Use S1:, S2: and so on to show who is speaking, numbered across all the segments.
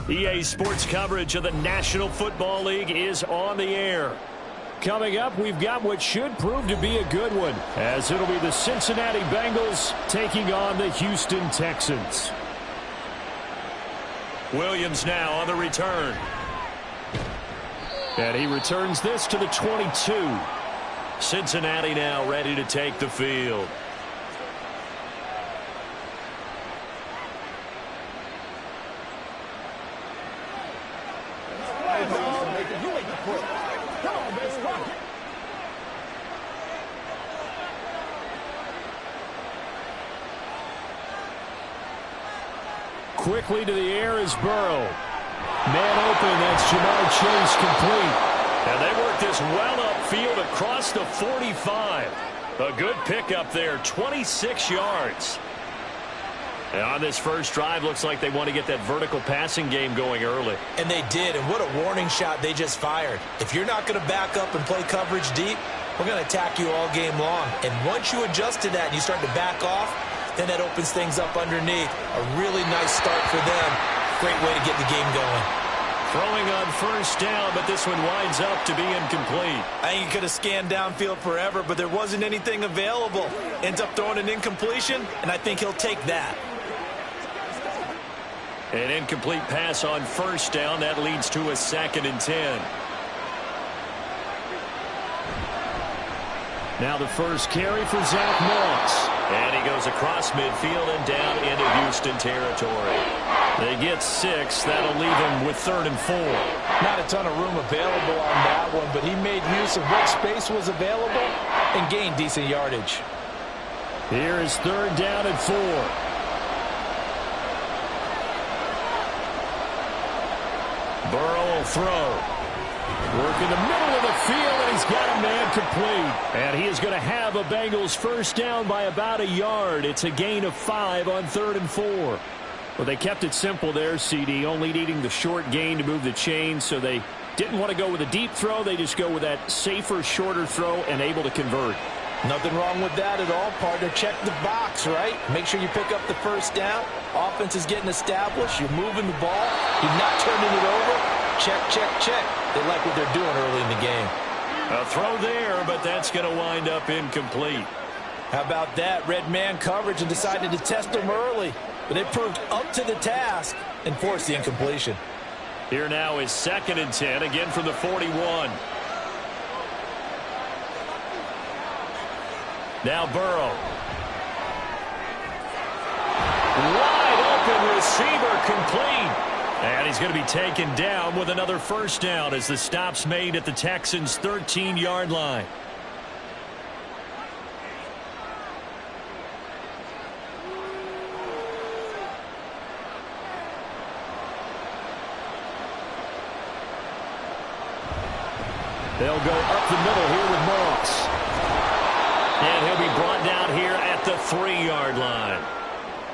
S1: EA Sports coverage of the National Football League is on the air. Coming up, we've got what should prove to be a good one, as it'll be the Cincinnati Bengals taking on the Houston Texans. Williams now on the return. And he returns this to the 22. Cincinnati now ready to take the field. Quickly to the air is Burrow. Man open, that's Jamar Chase complete. And they work this well upfield across the 45. A good pickup there, 26 yards. And on this first drive, looks like they want to get that vertical passing game going early.
S2: And they did, and what a warning shot they just fired. If you're not going to back up and play coverage deep, we're going to attack you all game long. And once you adjust to that and you start to back off, then that opens things up underneath. A really nice start for them. Great way to get the game going.
S1: Throwing on first down, but this one winds up to be incomplete.
S2: I think he could have scanned downfield forever, but there wasn't anything available. Ends up throwing an incompletion, and I think he'll take that.
S1: An incomplete pass on first down. That leads to a 2nd and 10. Now the first carry for Zach Moss. And he goes across midfield and down into Houston territory. They get 6. That'll leave him with 3rd and 4.
S2: Not a ton of room available on that one, but he made use of what space was available and gained decent yardage.
S1: Here is 3rd down and 4. Burrow will throw. Work in the middle of the field, and he's got a man complete. And he is going to have a Bengals first down by about a yard. It's a gain of 5 on 3rd and 4. Well, they kept it simple there, CD, only needing the short gain to move the chain, so they didn't want to go with a deep throw. They just go with that safer, shorter throw and able to convert.
S2: Nothing wrong with that at all, partner. Check the box, right? Make sure you pick up the first down. Offense is getting established. You're moving the ball. You're not turning it over. Check, check, check. They like what they're doing early in the game.
S1: A throw there, but that's going to wind up incomplete.
S2: How about that? Red man coverage and decided to test them early. But they proved up to the task and forced the incompletion.
S1: Here now is 2nd and 10, again from the 41. Now Burrow. Wide open receiver complete. And he's going to be taken down with another first down as the stop's made at the Texans' 13-yard line. They'll go up the middle here with Moss. And he'll be brought down here at the 3-yard line.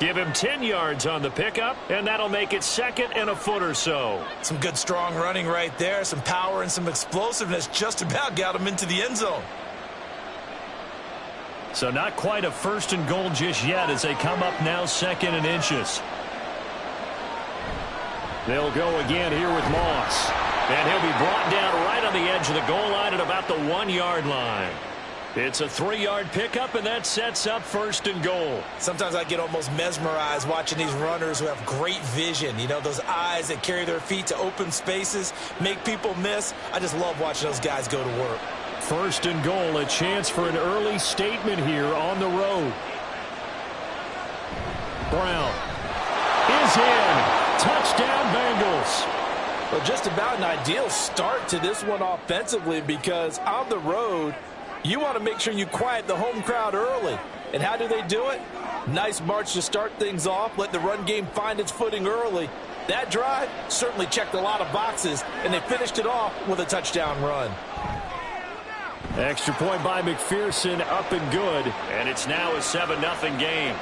S1: Give him 10 yards on the pickup, and that'll make it 2nd and a foot or so.
S2: Some good strong running right there. Some power and some explosiveness just about got him into the end zone.
S1: So not quite a 1st and goal just yet as they come up now 2nd and inches. They'll go again here with Moss. And he'll be brought down right on the edge of the goal line at about the 1-yard line. It's a 3-yard pickup, and that sets up 1st and goal.
S2: Sometimes I get almost mesmerized watching these runners who have great vision. You know, those eyes that carry their feet to open spaces, make people miss. I just love watching those guys go to work.
S1: 1st and goal, a chance for an early statement here on the road. Brown is in. Touchdown, Bengals.
S2: Well, just about an ideal start to this one offensively because on the road, you want to make sure you quiet the home crowd early. And how do they do it? Nice march to start things off. Let the run game find its footing early. That drive certainly checked a lot of boxes, and they finished it off with a touchdown run.
S1: Extra point by McPherson, up and good. And it's now a 7-0 game.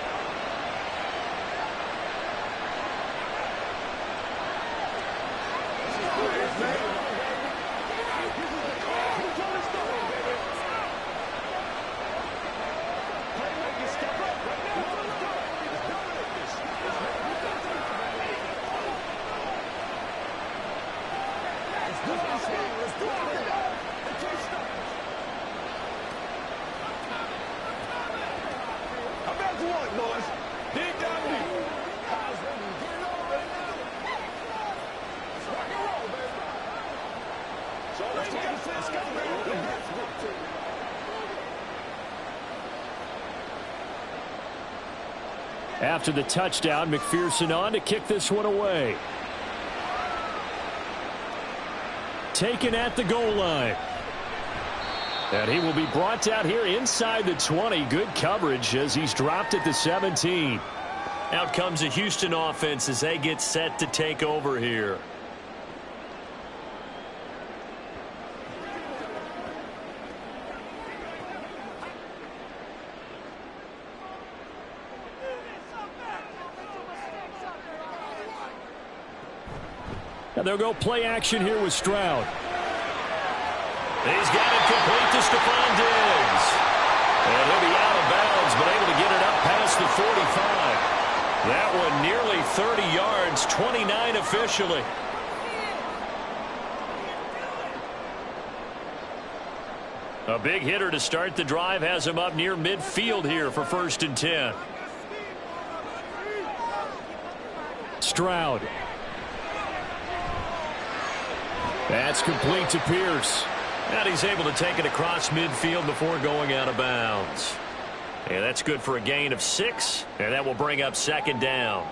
S1: After the touchdown, McPherson on to kick this one away. Taken at the goal line. And he will be brought down here inside the 20. Good coverage as he's dropped at the 17. Out comes the Houston offense as they get set to take over here. And they'll go play action here with Stroud. He's got it complete to Stephon Diggs. And he'll be out of bounds, but able to get it up past the 45. That one nearly 30 yards, 29 officially. A big hitter to start the drive has him up near midfield here for 1st and 10. Stroud. That's complete to Pierce. And he's able to take it across midfield before going out of bounds. And that's good for a gain of 6. And that will bring up 2nd down.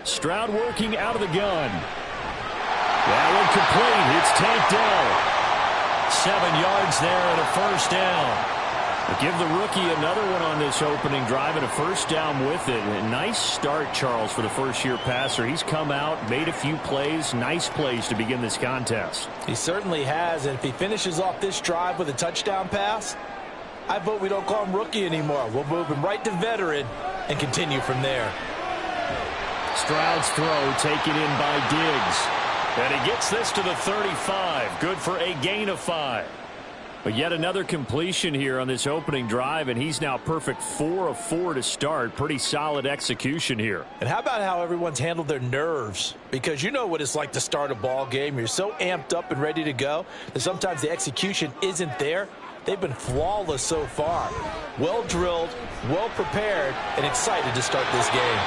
S1: Stroud working out of the gun. That one complete. It's tanked down. 7 yards there and a 1st down. Give the rookie another one on this opening drive and a 1st down with it. A nice start, Charles, for the first-year passer. He's come out, made a few plays, nice plays to begin this contest.
S2: He certainly has, and if he finishes off this drive with a touchdown pass, I vote we don't call him rookie anymore. We'll move him right to veteran and continue from there.
S1: Stroud's throw taken in by Diggs. And he gets this to the 35. Good for a gain of 5. But yet another completion here on this opening drive, and he's now perfect 4 of 4 to start. Pretty solid execution here.
S2: And how about how everyone's handled their nerves? Because you know what it's like to start a ball game. You're so amped up and ready to go that sometimes the execution isn't there. They've been flawless so far. Well drilled, well prepared, and excited to start this game.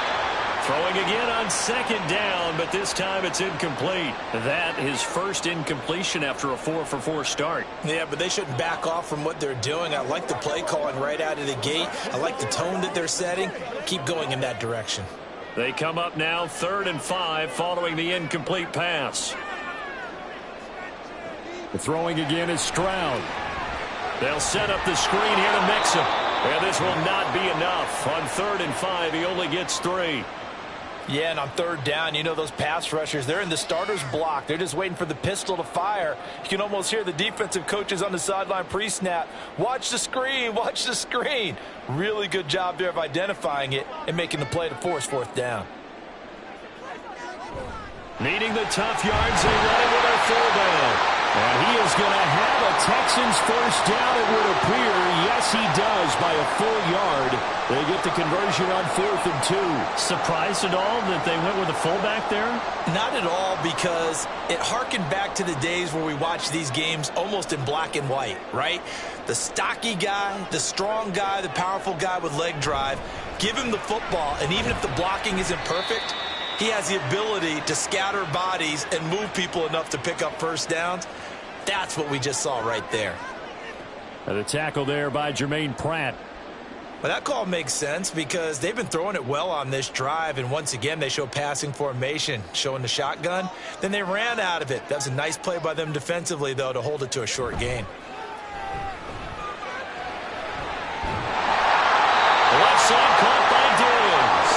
S1: Throwing again on 2nd down, but this time it's incomplete. That his first incompletion after a 4-for-4 start.
S2: Yeah, but they shouldn't back off from what they're doing. I like the play calling right out of the gate. I like the tone that they're setting. Keep going in that direction.
S1: They come up now 3rd and 5 following the incomplete pass. The throwing again is Stroud. They'll set up the screen here to mix him. And this will not be enough. On 3rd and 5, he only gets 3.
S2: Yeah, and on 3rd down, you know those pass rushers, they're in the starter's block. They're just waiting for the pistol to fire. You can almost hear the defensive coaches on the sideline pre-snap. Watch the screen, watch the screen. Really good job there of identifying it and making the play to force 4th down.
S1: Needing the tough yards, they run it with a fullback. And he is going to have a Texans 1st down, it would appear. Yes, he does, by a full yard. They get the conversion on 4th and 2. Surprised at all that they went with a fullback there?
S2: Not at all, because it harkened back to the days where we watched these games almost in black and white, right? The stocky guy, the strong guy, the powerful guy with leg drive. Give him the football, and even if the blocking isn't perfect, he has the ability to scatter bodies and move people enough to pick up 1st downs. That's what we just saw right there.
S1: And the tackle there by Jermaine Pratt.
S2: Well, that call makes sense because they've been throwing it well on this drive, and once again they show passing formation, showing the shotgun. Then they ran out of it. That was a nice play by them defensively, though, to hold it to a short gain.
S1: Left side caught by Diggs.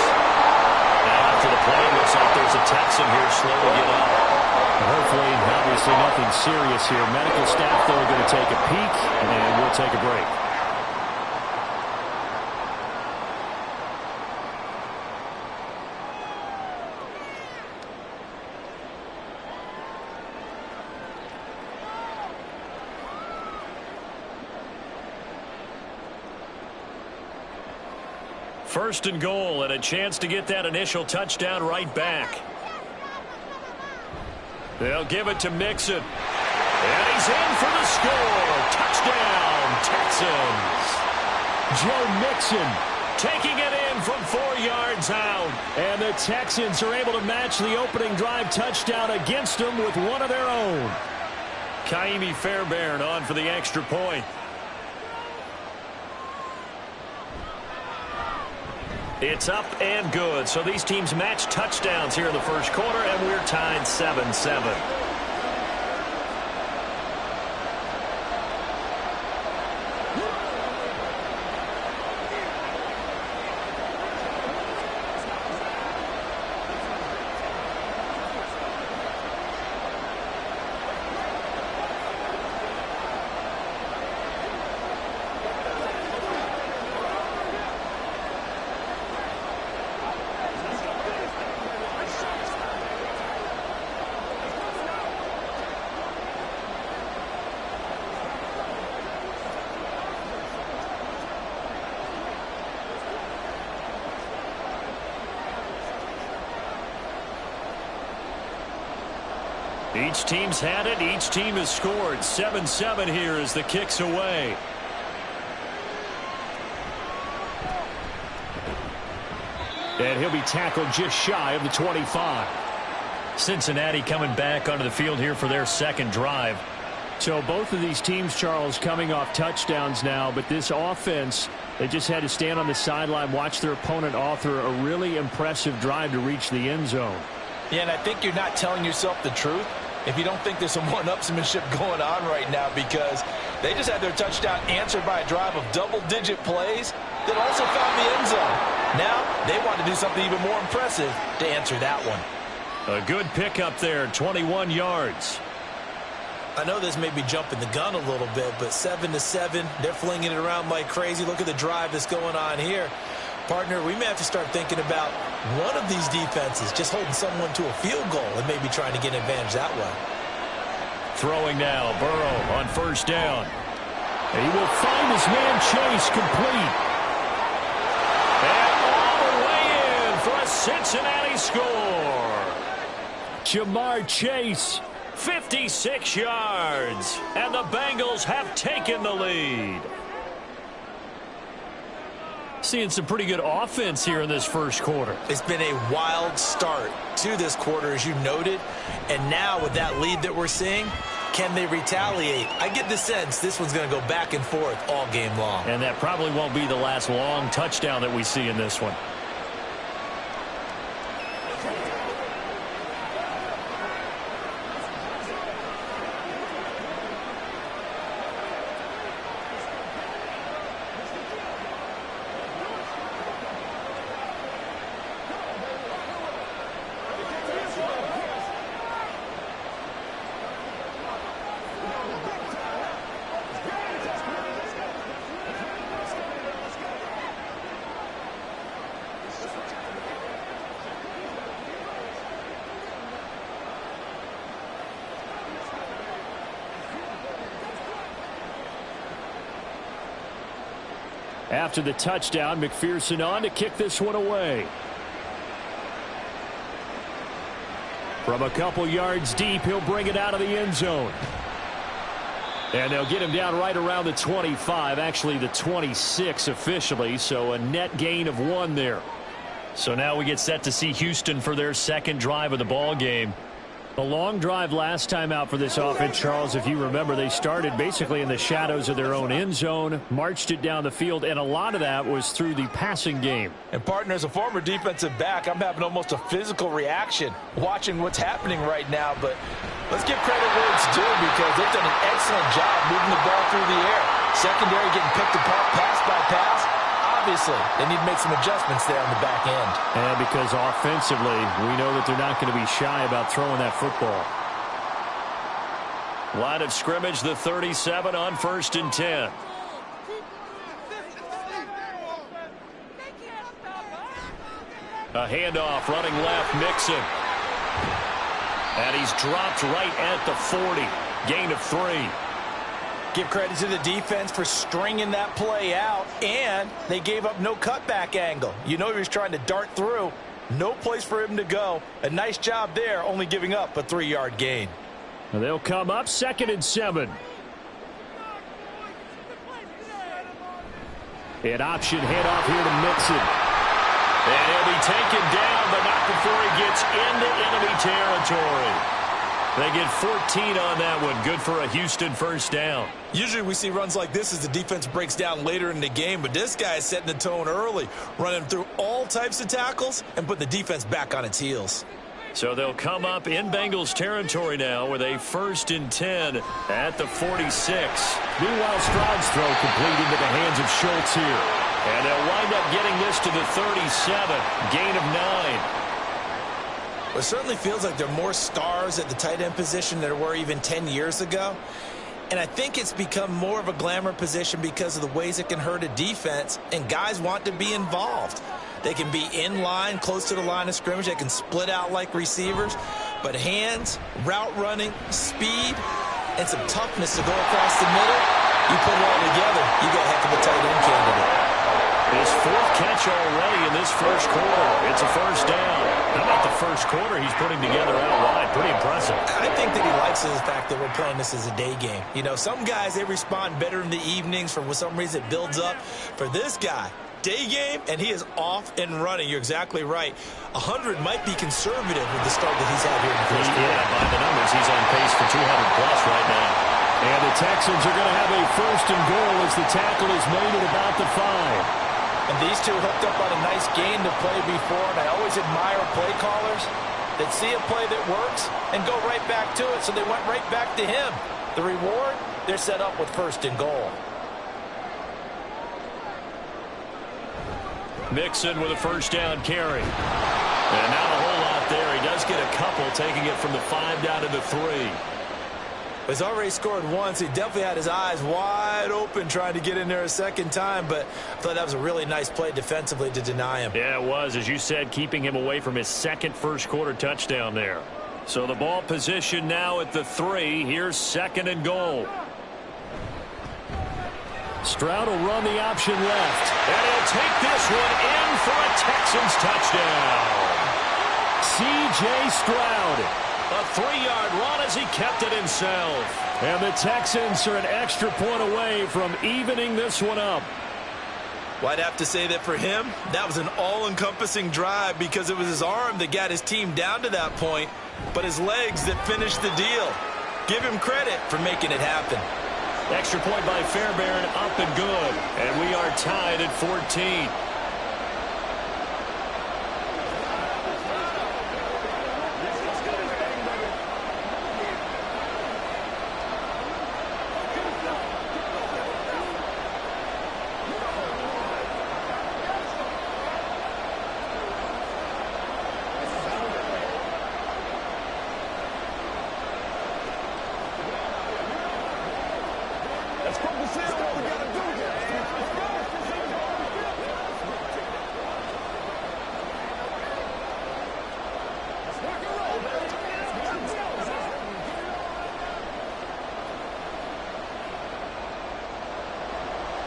S1: Now after the play, looks like there's a Texan here slow to get up. Hopefully, obviously nothing serious here. Medical staff, though, are going to take a peek, and we'll take a break. First and goal, and a chance to get that initial touchdown right back. They'll give it to Mixon. And he's in for the score. Touchdown, Texans. Joe Mixon taking it in from 4 yards out. And the Texans are able to match the opening drive touchdown against them with one of their own. Kaimi Fairbairn on for the extra point. It's up and good. So these teams match touchdowns here in the first quarter, and we're tied 7-7. Each team's had it. Each team has scored. 7-7 here as the kick's away. And he'll be tackled just shy of the 25. Cincinnati coming back onto the field here for their second drive. So both of these teams, Charles, coming off touchdowns now, but this offense, they just had to stand on the sideline, watch their opponent author a really impressive drive to reach the end zone.
S2: Yeah, and I think you're not telling yourself the truth if you don't think there's some one-upsmanship going on right now, because they just had their touchdown answered by a drive of double-digit plays that also found the end zone. Now they want to do something even more impressive to answer that one.
S1: A good pickup there, 21 yards.
S2: I know this may be jumping the gun a little bit, but 7-7, they're flinging it around like crazy. Look at the drive that's going on here. Partner, we may have to start thinking about one of these defenses just holding someone to a field goal and maybe trying to get an advantage that way.
S1: Throwing now, Burrow on first down. He will find his man Chase complete. And all the way in for a Cincinnati score. Jamar Chase, 56 yards. And the Bengals have taken the lead. Seeing some pretty good offense here in this first quarter.
S2: It's been a wild start to this quarter, as you noted. And now with that lead that we're seeing, can they retaliate? I get the sense this one's going to go back and forth all game long.
S1: And that probably won't be the last long touchdown that we see in this one. After the touchdown, McPherson on to kick this one away. From a couple yards deep, he'll bring it out of the end zone. And they'll get him down right around the 25, actually the 26 officially, so a net gain of 1 there. So now we get set to see Houston for their second drive of the ball game. The long drive last time out for this offense, Charles, if you remember, they started basically in the shadows of their own end zone, marched it down the field, and a lot of that was through the passing game.
S2: And, partner, as a former defensive back, I'm having almost a physical reaction watching what's happening right now. But let's give credit where it's due, because they've done an excellent job moving the ball through the air. Secondary getting picked apart pass by pass. Obviously, they need to make some adjustments there on the back end.
S1: And because offensively, we know that they're not going to be shy about throwing that football. Line of scrimmage, the 37 on 1st and 10. A handoff running left, Mixon. And he's dropped right at the 40. Gain of 3.
S2: Give credit to the defense for stringing that play out, and they gave up no cutback angle. You know he was trying to dart through. No place for him to go. A nice job there, only giving up a 3-yard gain.
S1: They'll come up 2nd and 7. An option handoff here to Mixon. And he'll be taken down, but not before he gets into enemy territory. They get 14 on that one. Good for a Houston first down.
S2: Usually we see runs like this as the defense breaks down later in the game, but this guy is setting the tone early, running through all types of tackles and putting the defense back on its heels.
S1: So they'll come up in Bengals territory now with a 1st and 10 at the 46. Meanwhile, Stroud's throw complete into the hands of Schultz here. And they'll wind up getting this to the 37. Gain of 9.
S2: Well, it certainly feels like there are more stars at the tight end position than there were even 10 years ago. And I think it's become more of a glamour position because of the ways it can hurt a defense, and guys want to be involved. They can be in line, close to the line of scrimmage. They can split out like receivers. But hands, route running, speed, and some toughness to go across the middle, you put it all together, you got a heck of a tight end candidate.
S1: His 4th catch already in this first quarter. It's a first down. How about the first quarter he's putting together out wide? Pretty impressive.
S2: I think that he likes the fact that we're playing this as a day game. You know, some guys, they respond better in the evenings. For some reason, it builds up. For this guy, day game, and he is off and running. You're exactly right. 100 might be conservative with the start that he's had here in the first quarter.
S1: Yeah, by the numbers, he's on pace for 200-plus right now. And the Texans are going to have a 1st and goal as the tackle is made at about the 5.
S2: And these two hooked up on a nice gain to play before, and I always admire play callers that see a play that works and go right back to it, so they went right back to him. The reward, they're set up with 1st and goal.
S1: Mixon with a first down carry. And not a whole lot there. He does get a couple, taking it from the 5 down to the 3.
S2: He's already scored once. He definitely had his eyes wide open trying to get in there a second time, but I thought that was a really nice play defensively to deny him.
S1: Yeah, it was. As you said, keeping him away from his 2nd first-quarter touchdown there. So the ball position now at the 3. Here's 2nd and goal. Stroud will run the option left. And he'll take this one in for a Texans touchdown. C.J. Stroud. A 3-yard run as he kept it himself. And the Texans are an extra point away from evening this one up.
S2: Well, I'd have to say that for him, that was an all-encompassing drive because it was his arm that got his team down to that point, but his legs that finished the deal. Give him credit for making it happen.
S1: Extra point by Fairbairn, up and good. And we are tied at 14.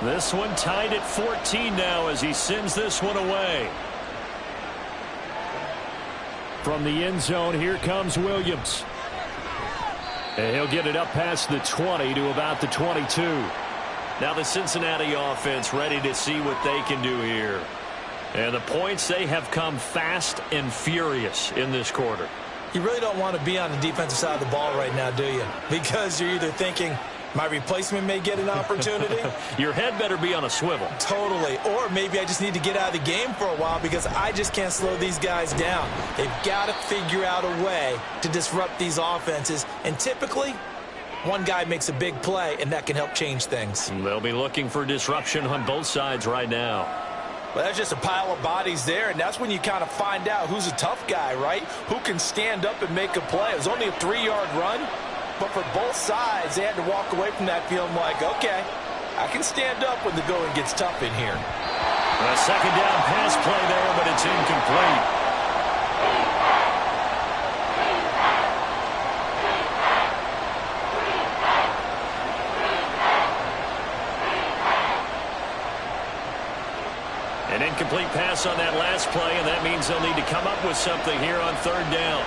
S1: This one tied at 14 now as he sends this one away. From the end zone, here comes Williams. And he'll get it up past the 20 to about the 22. Now the Cincinnati offense ready to see what they can do here. And the points, they have come fast and furious in this quarter.
S2: You really don't want to be on the defensive side of the ball right now, do you? Because you're either thinking, my replacement may get an opportunity.
S1: Your head better be on a swivel.
S2: Totally. Or maybe I just need to get out of the game for a while because I just can't slow these guys down. They've got to figure out a way to disrupt these offenses. And typically, one guy makes a big play, and that can help change things.
S1: They'll be looking for disruption on both sides right now.
S2: Well, that's just a pile of bodies there, and that's when you kind of find out who's a tough guy, right? Who can stand up and make a play. It was only a 3-yard run. But for both sides, they had to walk away from that feeling like, okay, I can stand up when the going gets tough in here.
S1: A second down pass play there, but it's incomplete. Incomplete pass on that last play, and that means they'll need to come up with something here on third down.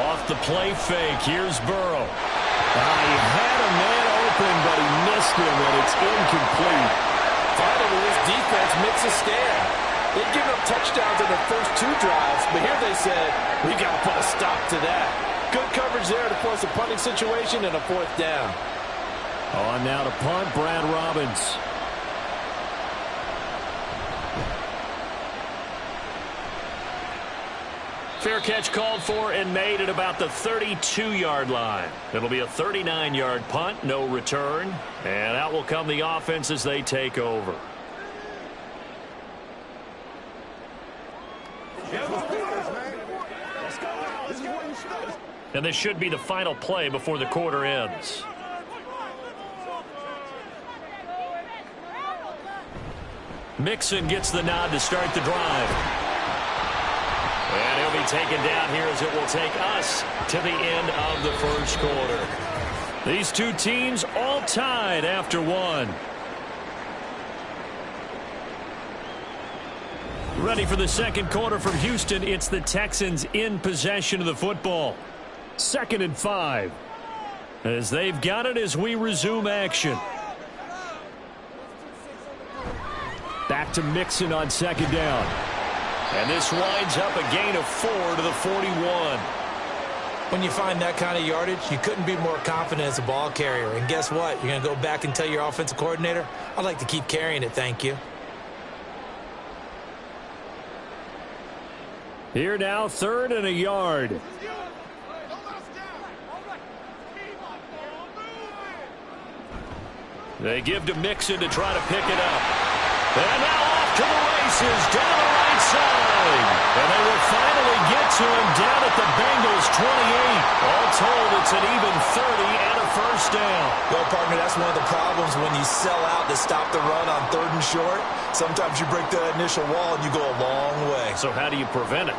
S1: Off the play fake, here's Burrow. He had a man open, but he missed him, and it's incomplete.
S2: Finally, this defense makes a stand. They've given up touchdowns in their first 2 drives, but here they said, we got to put a stop to that. Good coverage there to force a punting situation and a 4th down.
S1: On now to punt, Brad Robbins. Fair catch called for and made at about the 32-yard line. It'll be a 39-yard punt, no return. And out will come the offense as they take over. And this should be the final play before the quarter ends. Mixon gets the nod to start the drive. And he'll be taken down here as it will take us to the end of the first quarter. These two teams all tied after 1. Ready for the second quarter from Houston. It's the Texans in possession of the football. 2nd and 5. As they've got it as we resume action. Back to Mixon on 2nd down. And this winds up a gain of 4 to the 41.
S2: When you find that kind of yardage, you couldn't be more confident as a ball carrier. And guess what? You're going to go back and tell your offensive coordinator, I'd like to keep carrying it, thank you.
S1: Here now, 3rd and a yard. They give to Mixon to try to pick it up. And now off to the races down the right side. And they will finally get to him down at the Bengals 28. All told, it's an even 30 and a first down.
S2: Well, partner, that's one of the problems when you sell out to stop the run on 3rd and short. Sometimes you break that initial wall and you go a long way.
S1: So how do you prevent it?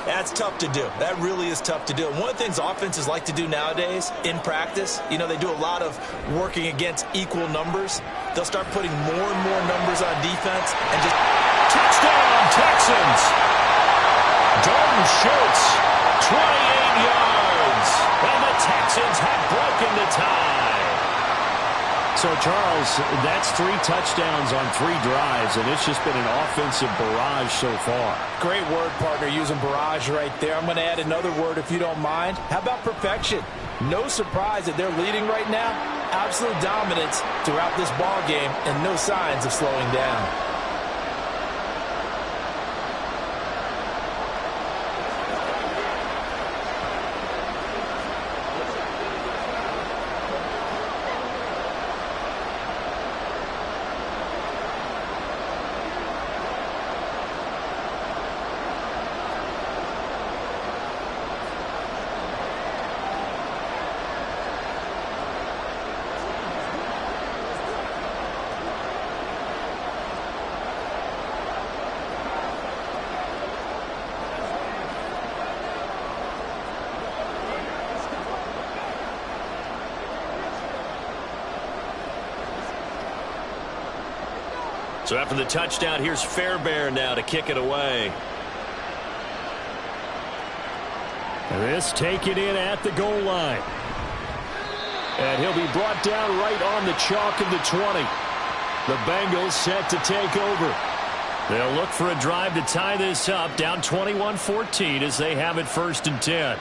S2: That's tough to do. That really is tough to do. And one of the things offenses like to do nowadays in practice, you know, they do a lot of working against equal numbers. They'll start putting more and more numbers on defense and just...
S1: Touchdown, Texans! Dalton Schultz, 28 yards. And the Texans have broken the tie. So, Charles, that's 3 touchdowns on 3 drives, and it's just been an offensive barrage so far.
S2: Great word, partner, using barrage right there. I'm going to add another word if you don't mind. How about perfection? No surprise that they're leading right now. Absolute dominance throughout this ball game and no signs of slowing down.
S1: So after the touchdown, here's Fairbairn now to kick it away. This taken in at the goal line. And he'll be brought down right on the chalk of the 20. The Bengals set to take over. They'll look for a drive to tie this up, down 21-14 as they have it 1st and 10.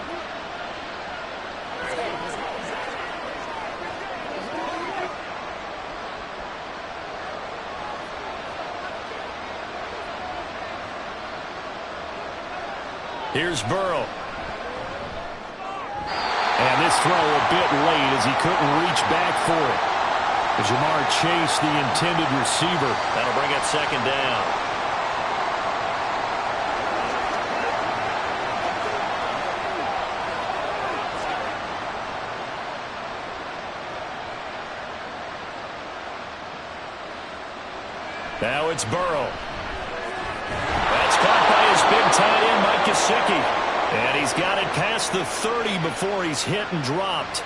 S1: Here's Burrow. And this throw a bit late as he couldn't reach back for it. Jamar Chase, the intended receiver. That'll bring it 2nd down. Now it's Burrow. That's caught by his big tight end, Mike Gesicki. And he's got it past the 30 before he's hit and dropped.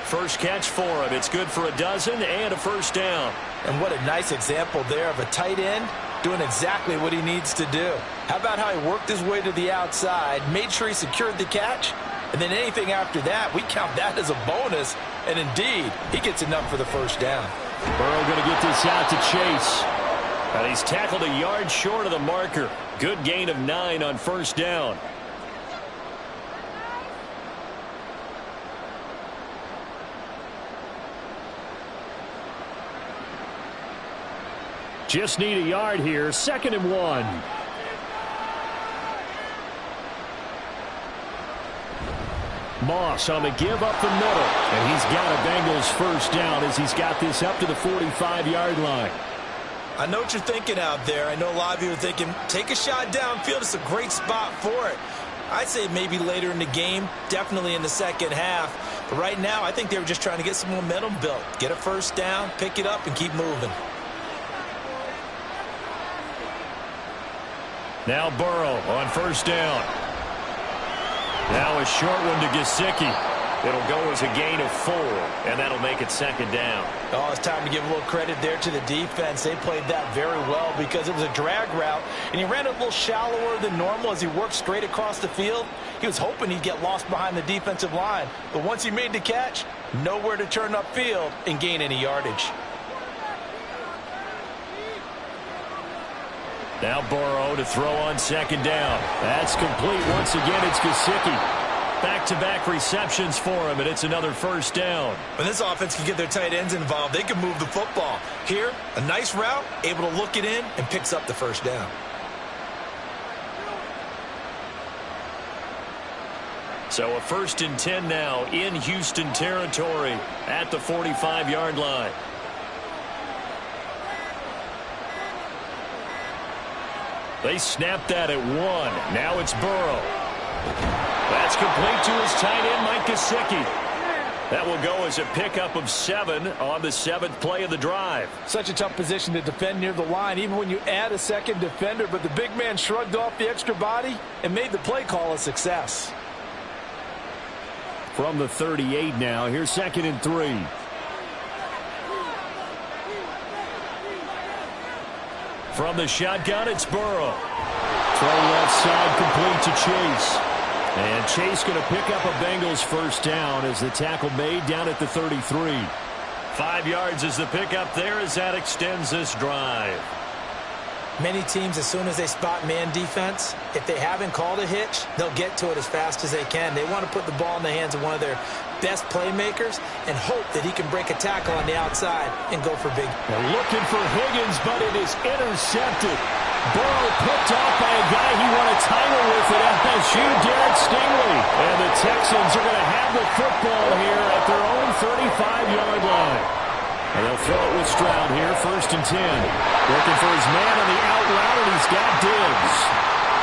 S1: First catch for him. It's good for a dozen and a first down.
S2: And what a nice example there of a tight end doing exactly what he needs to do. How about how he worked his way to the outside, made sure he secured the catch, and then anything after that, we count that as a bonus. And indeed, he gets enough for the first down.
S1: Burrow going to get this out to Chase. And he's tackled a yard short of the marker. Good gain of 9 on first down. Just need a yard here. 2nd and 1. Moss on the give up the middle. And he's got a Bengals first down as he's got this up to the 45-yard line.
S2: I know what you're thinking out there. I know a lot of you are thinking, take a shot downfield. It's a great spot for it. I'd say maybe later in the game, definitely in the second half. But right now, I think they were just trying to get some momentum built. Get a first down, pick it up, and keep moving.
S1: Now Burrow on first down. Now a short one to Gesicki. It'll go as a gain of 4, and that'll make it 2nd down.
S2: Oh, it's time to give a little credit there to the defense. They played that very well because it was a drag route, and he ran a little shallower than normal as he worked straight across the field. He was hoping he'd get lost behind the defensive line, but once he made the catch, nowhere to turn upfield and gain any yardage.
S1: Now Burrow to throw on 2nd down. That's complete. Once again, it's Gesicki. Back-to-back receptions for him, and it's another first down.
S2: When this offense can get their tight ends involved, they can move the football. Here, a nice route, able to look it in, and picks up the first down.
S1: So a 1st and 10 now in Houston territory at the 45-yard line. They snapped that at 1. Now it's Burrow. That's complete to his tight end, Mike Gesicki. That will go as a pickup of 7 on the 7th play of the drive.
S2: Such a tough position to defend near the line, even when you add a second defender, but the big man shrugged off the extra body and made the play call a success.
S1: From the 38 now, here's 2nd and 3. From the shotgun, it's Burrow. Throw left side, complete to Chase. And Chase going to pick up a Bengals first down as the tackle made down at the 33. 5 yards is the pickup there as that extends this drive.
S3: Many teams, as soon as they spot man defense, if they haven't called a hitch, they'll get to it as fast as they can. They want to put the ball in the hands of one of their best playmakers and hope that he can break a tackle on the outside and go for big.
S1: They're looking for Higgins, but it is intercepted. Burrow picked off by a guy he won a title with at FSU, Derek Stingley. And the Texans are going to have the football here at their own 35-yard line. And they'll throw it with Stroud here, 1st and 10. Looking for his man on the out route, and he's got Diggs.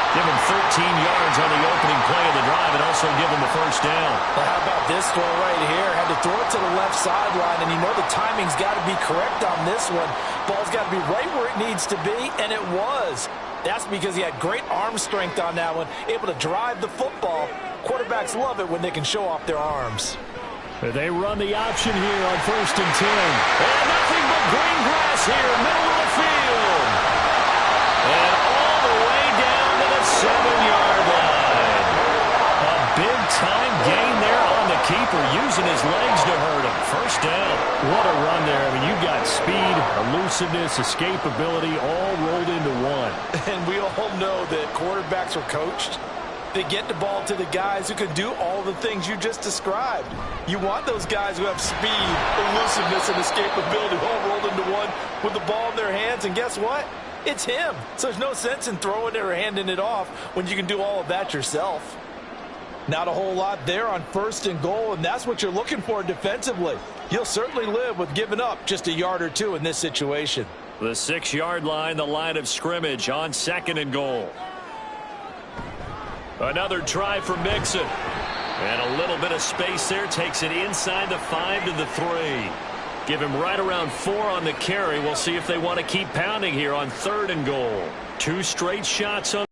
S1: Give him 13 yards on the opening play of the drive and also give him the first down.
S2: Well, how about this throw right here? Had to throw it to the left sideline, and you know the timing's got to be correct on this one. Ball's got to be right where it needs to be, and it was. That's because he had great arm strength on that one, able to drive the football. Quarterbacks love it when they can show off their arms.
S1: They run the option here on 1st and 10. And nothing but green grass here, middle of the field. And all the way down to the 7-yard line. A big-time gain there on the keeper, using his legs to hurt him. First down. What a run there. I mean, you've got speed, elusiveness, escapability, all rolled into one.
S2: And we all know that quarterbacks are coached. They get the ball to the guys who can do all the things you just described. You want those guys who have speed, elusiveness, and escapability all rolled into one with the ball in their hands. And guess what? It's him. So there's no sense in throwing it or handing it off when you can do all of that yourself. Not a whole lot there on 1st and goal, and that's what you're looking for defensively. You'll certainly live with giving up just a yard or 2 in this situation.
S1: The 6-yard line, the line of scrimmage on 2nd and goal. Another try for Mixon. And a little bit of space there. Takes it inside the 5 to the 3. Give him right around 4 on the carry. We'll see if they want to keep pounding here on 3rd and goal. 2 straight shots on.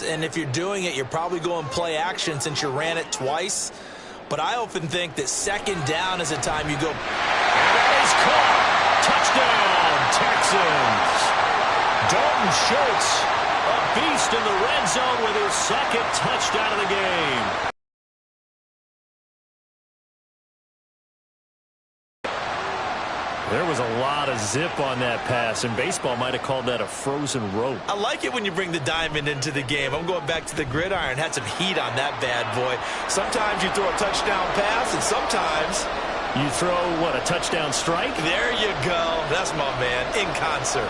S3: And if you're doing it, you're probably going play action since you ran it twice. But I often think that 2nd down is the time you go.
S1: And that is caught. Touchdown, Texans. Dalton Schultz, a beast in the red zone with his second touchdown of the game. There was a lot of zip on that pass, and baseball might have called that a frozen rope.
S3: I like it when you bring the diamond into the game. I'm going back to the gridiron. Had some heat on that bad boy. Sometimes you throw a touchdown pass, and sometimes
S1: you throw, what, a touchdown strike?
S3: There you go. That's my man, in concert.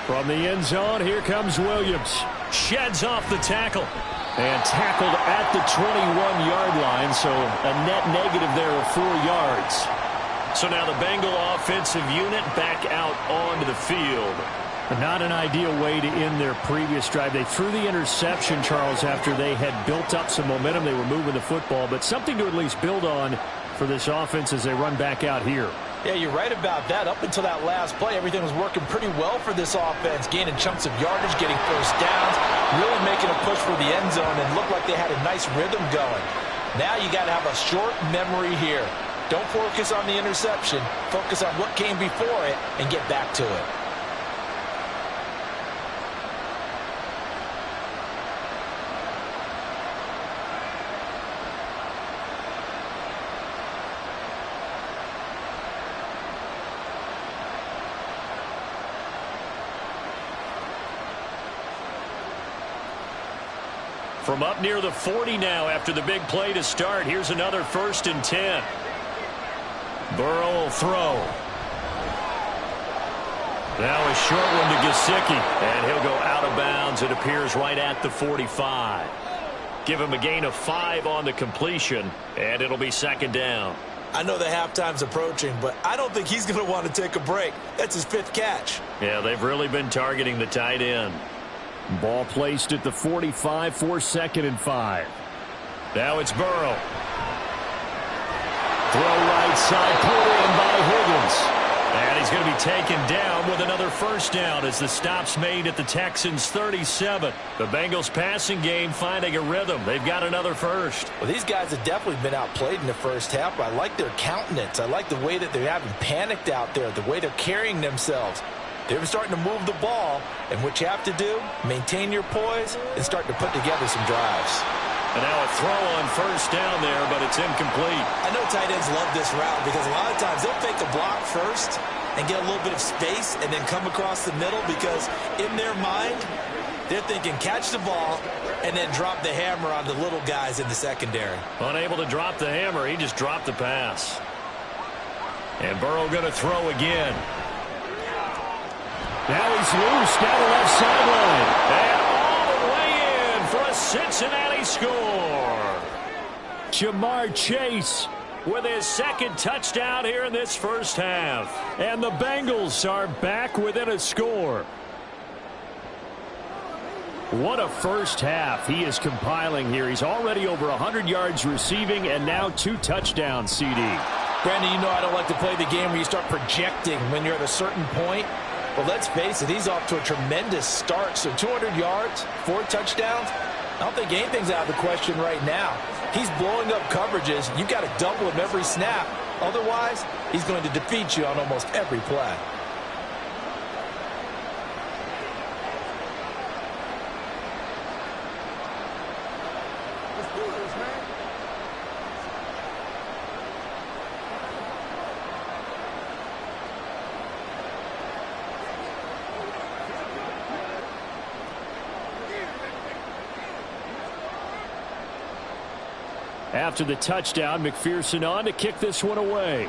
S1: From the end zone, here comes Williams. Sheds off the tackle. And tackled at the 21-yard line, so a net negative there of 4 yards. So now the Bengal offensive unit back out onto the field. Not an ideal way to end their previous drive. They threw the interception, Charles, after they had built up some momentum. They were moving the football, but something to at least build on for this offense as they run back out here.
S3: Yeah, you're right about that. Up until that last play, everything was working pretty well for this offense, gaining chunks of yardage, getting first downs, really making a push for the end zone, and looked like they had a nice rhythm going. Now you got to have a short memory here. Don't focus on the interception. Focus on what came before it and get back to it.
S1: From up near the 40 now after the big play to start. Here's another 1st and 10. Burrow will throw. Now a short one to Gesicki. And he'll go out of bounds. It appears right at the 45. Give him a gain of 5 on the completion. And it'll be 2nd down.
S3: I know the halftime's approaching, but I don't think he's going to want to take a break. That's his 5th catch.
S1: Yeah, they've really been targeting the tight end. Ball placed at the 45 for 2nd and 5. Now it's Burrow. Throw right side, pulled in by Higgins. And he's going to be taken down with another 1st down as the stop's made at the Texans' 37. The Bengals passing game finding a rhythm. They've got another 1st.
S3: Well, these guys have definitely been outplayed in the first half. I like their countenance. I like the way that they haven't panicked out there, the way they're carrying themselves. They're starting to move the ball, and what you have to do, maintain your poise and start to put together some drives.
S1: And now a throw on 1st down there, but it's incomplete.
S3: I know tight ends love this route because a lot of times they'll fake a block first and get a little bit of space and then come across the middle because in their mind, they're thinking catch the ball and then drop the hammer on the little guys in the secondary.
S1: Unable to drop the hammer, he just dropped the pass. And Burrow going to throw again. Now he's loose down the left sideline. And all the way in for a Cincinnati score. Jamar Chase with his 2nd touchdown here in this first half. And the Bengals are back within a score. What a first half he is compiling here. He's already over 100 yards receiving and now 2 touchdowns, CD.
S3: Brandon, you know I don't like to play the game where you start projecting when you're at a certain point. Well, let's face it, he's off to a tremendous start. So 200 yards, 4 touchdowns. I don't think anything's out of the question right now. He's blowing up coverages. You've got to double him every snap. Otherwise, he's going to defeat you on almost every play.
S1: After the touchdown, McPherson on to kick this one away.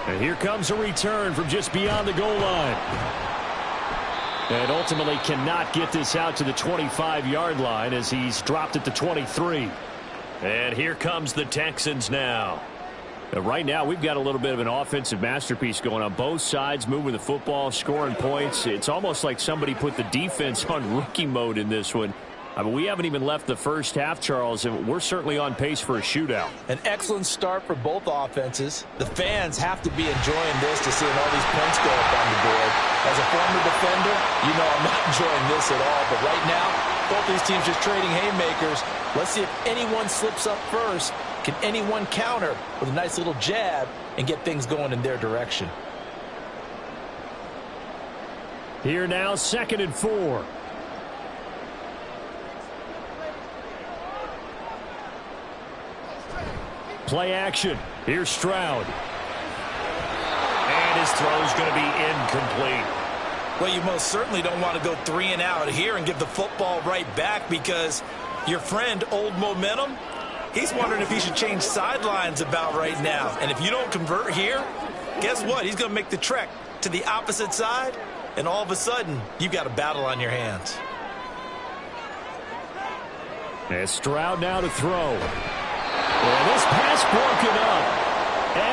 S1: And here comes a return from just beyond the goal line. And ultimately cannot get this out to the 25-yard line as he's dropped at the 23. And here comes the Texans now. Right now, we've got a little bit of an offensive masterpiece going on both sides, moving the football, scoring points. It's almost like somebody put the defense on rookie mode in this one. I mean, we haven't even left the first half, Charles, and we're certainly on pace for a shootout.
S3: An excellent start for both offenses. The fans have to be enjoying this to seeing all these points go up on the board. As a former defender, you know I'm not enjoying this at all. But right now, both these teams just trading haymakers. Let's see if anyone slips up first. Can anyone counter with a nice little jab and get things going in their direction?
S1: Here now, 2nd and 4. Play action. Here's Stroud. And his throw's going to be incomplete.
S3: Well, you most certainly don't want to go 3 and out here and give the football right back, because your friend, Old Momentum, he's wondering if he should change sidelines about right now. And if you don't convert here, guess what? He's going to make the trek to the opposite side, and all of a sudden, you've got a battle on your hands.
S1: And Stroud now to throw. Well, this pass broken up.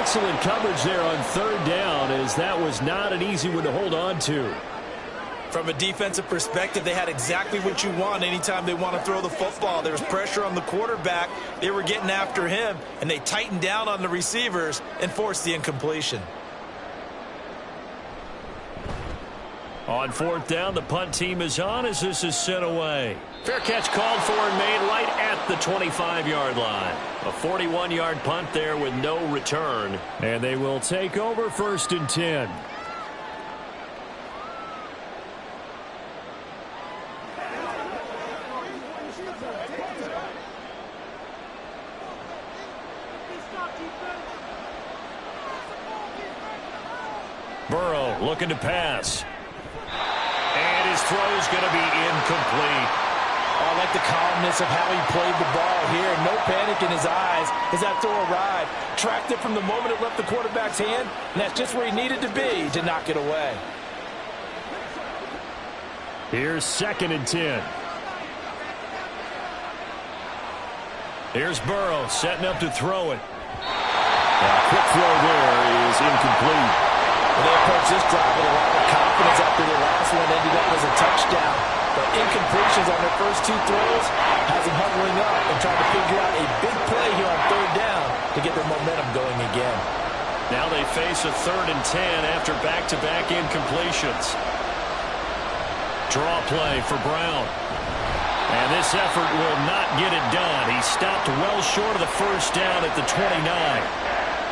S1: Excellent coverage there on 3rd down, as that was not an easy one to hold on to.
S3: From a defensive perspective, they had exactly what you want anytime they want to throw the football. There was pressure on the quarterback. They were getting after him, and they tightened down on the receivers and forced the incompletion.
S1: On 4th down, the punt team is on as this is sent away. Fair catch called for and made right at the 25-yard line. A 41-yard punt there with no return. And they will take over 1st and 10. Burrow looking to pass. And his throw is going to be incomplete.
S3: Oh, I like the calmness of how he played the ball here. No panic in his eyes as that throw arrived. Tracked it from the moment it left the quarterback's hand, and that's just where he needed to be to knock it away.
S1: Here's 2nd and 10. Here's Burrow setting up to throw it. A quick throw there is incomplete.
S3: They approach this drive with a lot of confidence after their last one ended up as a touchdown. But incompletions on their first 2 throws has them huddling up and trying to figure out a big play here on 3rd down to get their momentum going again.
S1: Now they face a 3rd and 10 after back-to-back incompletions. Draw play for Brown. And this effort will not get it done. He stopped well short of the 1st down at the 29.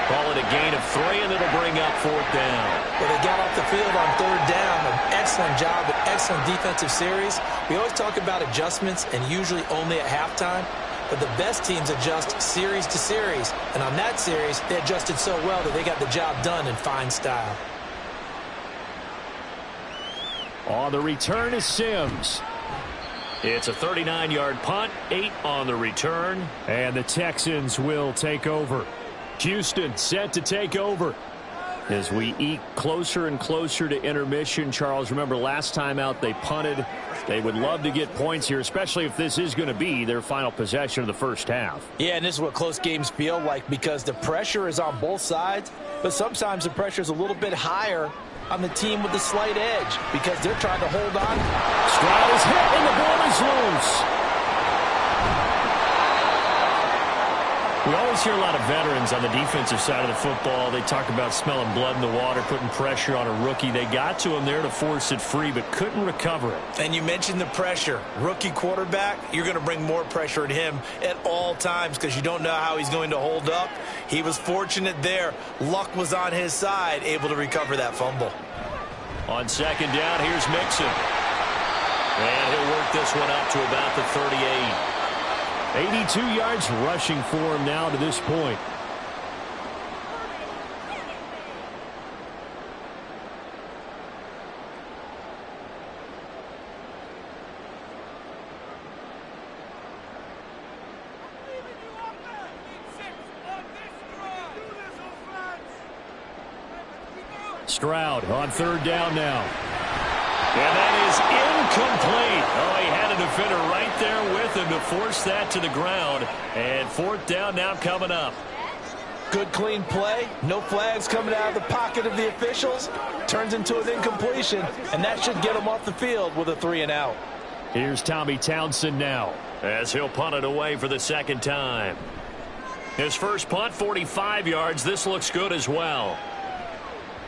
S1: Call it a gain of 3, and it'll bring up 4th down.
S3: Well, they got off the field on 3rd down. An excellent job, an excellent defensive series. We always talk about adjustments, and usually only at halftime. But the best teams adjust series to series. And on that series, they adjusted so well that they got the job done in fine style.
S1: On the return is Sims. It's a 39-yard punt, 8 on the return, and the Texans will take over. Houston set to take over. As we eke closer and closer to intermission, Charles, remember last time out they punted. They would love to get points here, especially if this is going to be their final possession of the first half.
S3: Yeah, and this is what close games feel like, because the pressure is on both sides, but sometimes the pressure is a little bit higher on the team with the slight edge because they're trying to hold on.
S1: Stroud is hit and the ball is loose. We always hear a lot of veterans on the defensive side of the football. They talk about smelling blood in the water, putting pressure on a rookie. They got to him there to force it free, but couldn't recover it.
S3: And you mentioned the pressure. Rookie quarterback, you're going to bring more pressure at him at all times because you don't know how he's going to hold up. He was fortunate there. Luck was on his side, able to recover that fumble.
S1: On 2nd down, here's Mixon. And he'll work this one up to about the 38. 82 yards rushing for him now to this point. Stroud on 3rd down now. And that is incomplete. Oh, he had a defender right there with him to force that to the ground. And 4th down now coming up.
S2: Good, clean play. No flags coming out of the pocket of the officials. Turns into an incompletion, and that should get him off the field with a 3-and-out.
S1: Here's Tommy Townsend now, as he'll punt it away for the second time. His first punt, 45 yards. This looks good as well.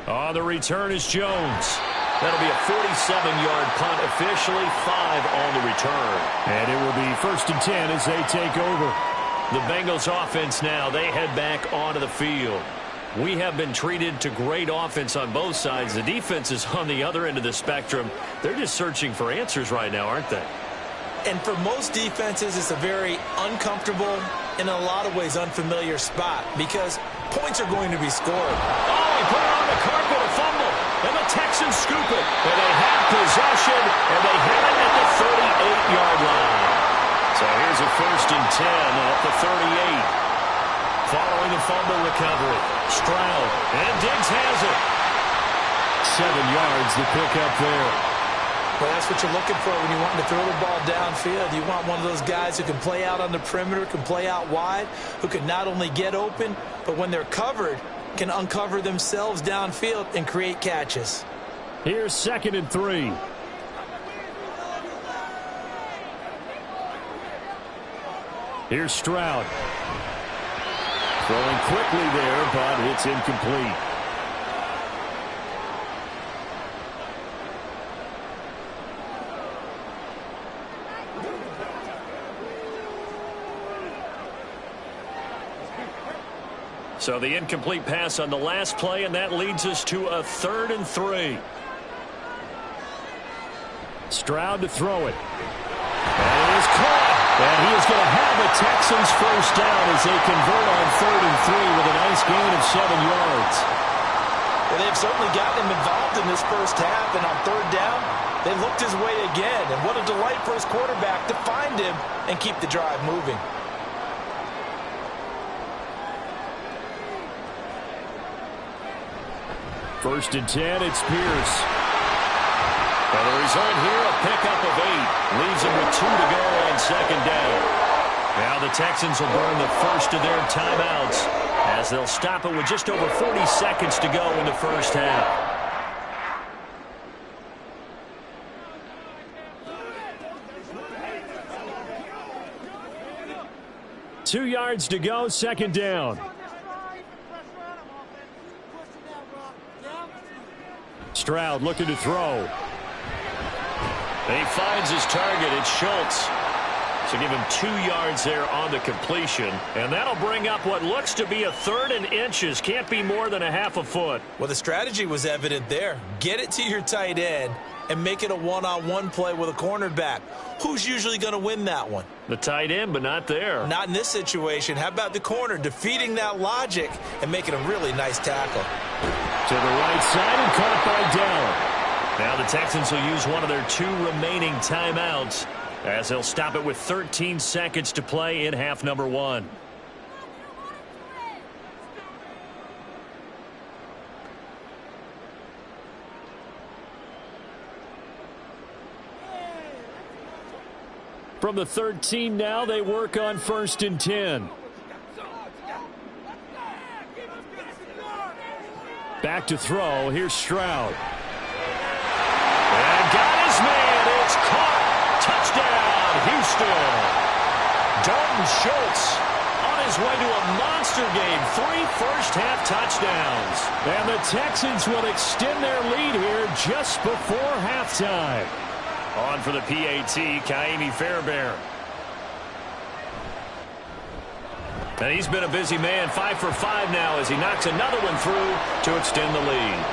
S1: On the return is Jones. That'll be a 47-yard punt, officially 5 on the return. And it will be 1st and 10 as they take over. The Bengals offense now, they head back onto the field. We have been treated to great offense on both sides. The defense is on the other end of the spectrum. They're just searching for answers right now, aren't they?
S3: And for most defenses, it's a very uncomfortable, in a lot of ways, unfamiliar spot because points are going to be scored.
S1: Oh, he put it on the carpet, a fumble, and the Texans scoop it. And they have possession, and they have it at the 38-yard line. So here's a 1st and 10 at the 38. Following the fumble recovery, Stroud, and Diggs has it. 7 yards to pick up there.
S3: Well, that's what you're looking for when you want to throw the ball downfield. You want one of those guys who can play out on the perimeter, can play out wide, who can not only get open, but when they're covered, can uncover themselves downfield and create catches.
S1: Here's 2nd and 3. Here's Stroud. Throwing quickly there, but it's incomplete. So the incomplete pass on the last play, and that leads us to a 3rd and 3. Stroud to throw it. And it is caught. And he is going to have a Texans first down as they convert on 3rd and 3 with a nice gain of 7 yards.
S2: Well, they've certainly gotten him involved in this first half, and on 3rd down, they looked his way again. And what a delight for his quarterback to find him and keep the drive moving.
S1: First and 10, it's Pierce. And the result here, a pickup of 8. Leaves him with 2 to go on 2nd down. Now the Texans will burn the first of their timeouts as they'll stop it with just over 40 seconds to go in the first half. Two yards to go, 2nd down. Stroud looking to throw. He finds his target. It's Schultz. So give him 2 yards there on the completion. And that'll bring up what looks to be a 3rd and inches. Can't be more than a half a foot.
S3: Well, the strategy was evident there. Get it to your tight end and make it a one-on-one play with a cornerback. Who's usually going to win that one?
S1: The tight end, but not there.
S3: Not in this situation. How about the corner defeating that logic and making a really nice tackle?
S1: To the right side and caught by Dell. Now the Texans will use one of their 2 remaining timeouts as they'll stop it with 13 seconds to play in half number 1. From the 13 now, they work on 1st and 10. Back to throw. Here's Stroud. And got his man. It's caught. Touchdown, Houston. Dalton Schultz on his way to a monster game. 3 first-half touchdowns. And the Texans will extend their lead here just before halftime. On for the PAT, Kaimi Fairbairn. And he's been a busy man, 5 for 5 now as he knocks another one through to extend the lead.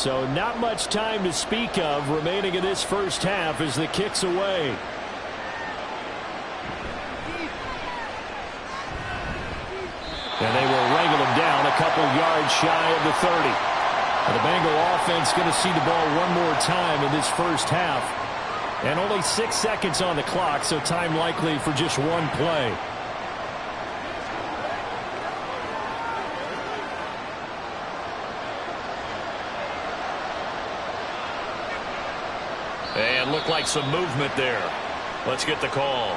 S1: So not much time to speak of remaining in this first half as the kick's away. And they will wrangle him down a couple yards shy of the 30. And the Bengal offense going to see the ball one more time in this first half. And only 6 seconds on the clock, so time likely for just one play.
S4: And looked like some movement there. Let's get the call.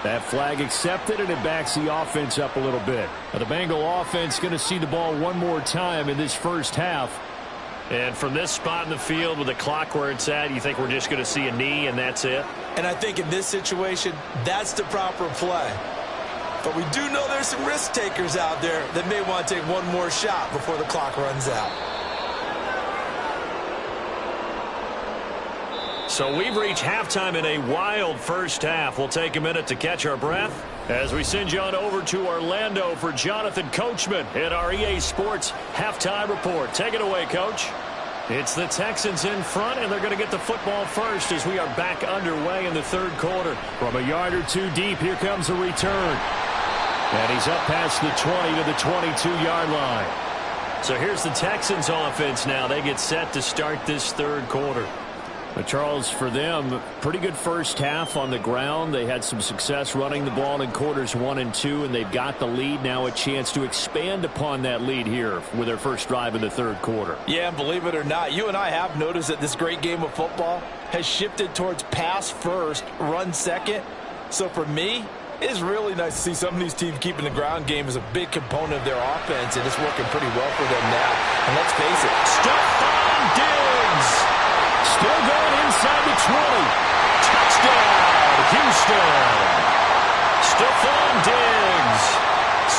S1: That flag accepted, and it backs the offense up a little bit. The Bengal offense going to see the ball one more time in this first half.
S4: And from this spot in the field with the clock where it's at, you think we're just going to see a knee and that's it?
S3: And I think in this situation, that's the proper play. But we do know there's some risk takers out there that may want to take one more shot before the clock runs out.
S4: So we've reached halftime in a wild first half. We'll take a minute to catch our breath as we send you on over to Orlando for Jonathan Coachman in our EA Sports Halftime Report. Take it away, Coach. It's the Texans in front, and they're going to get the football first as we are back underway in the third quarter.
S1: From a yard or two deep, here comes a return. And he's up past the 20 to the 22-yard line.
S4: So here's the Texans offense now. They get set to start this third quarter.
S1: But Charles, for them, pretty good first half on the ground. They had some success running the ball in quarters 1 and 2, and they've got the lead. Now a chance to expand upon that lead here with their first drive in the third quarter.
S2: Yeah, believe it or not, you and I have noticed that this great game of football has shifted towards pass first, run second. So for me, it's really nice to see some of these teams keeping the ground game as a big component of their offense, and it's working pretty well for them now. And let's face it,
S1: Stephon Diggs! Still going inside the 20. Touchdown, Houston. Stephon Diggs,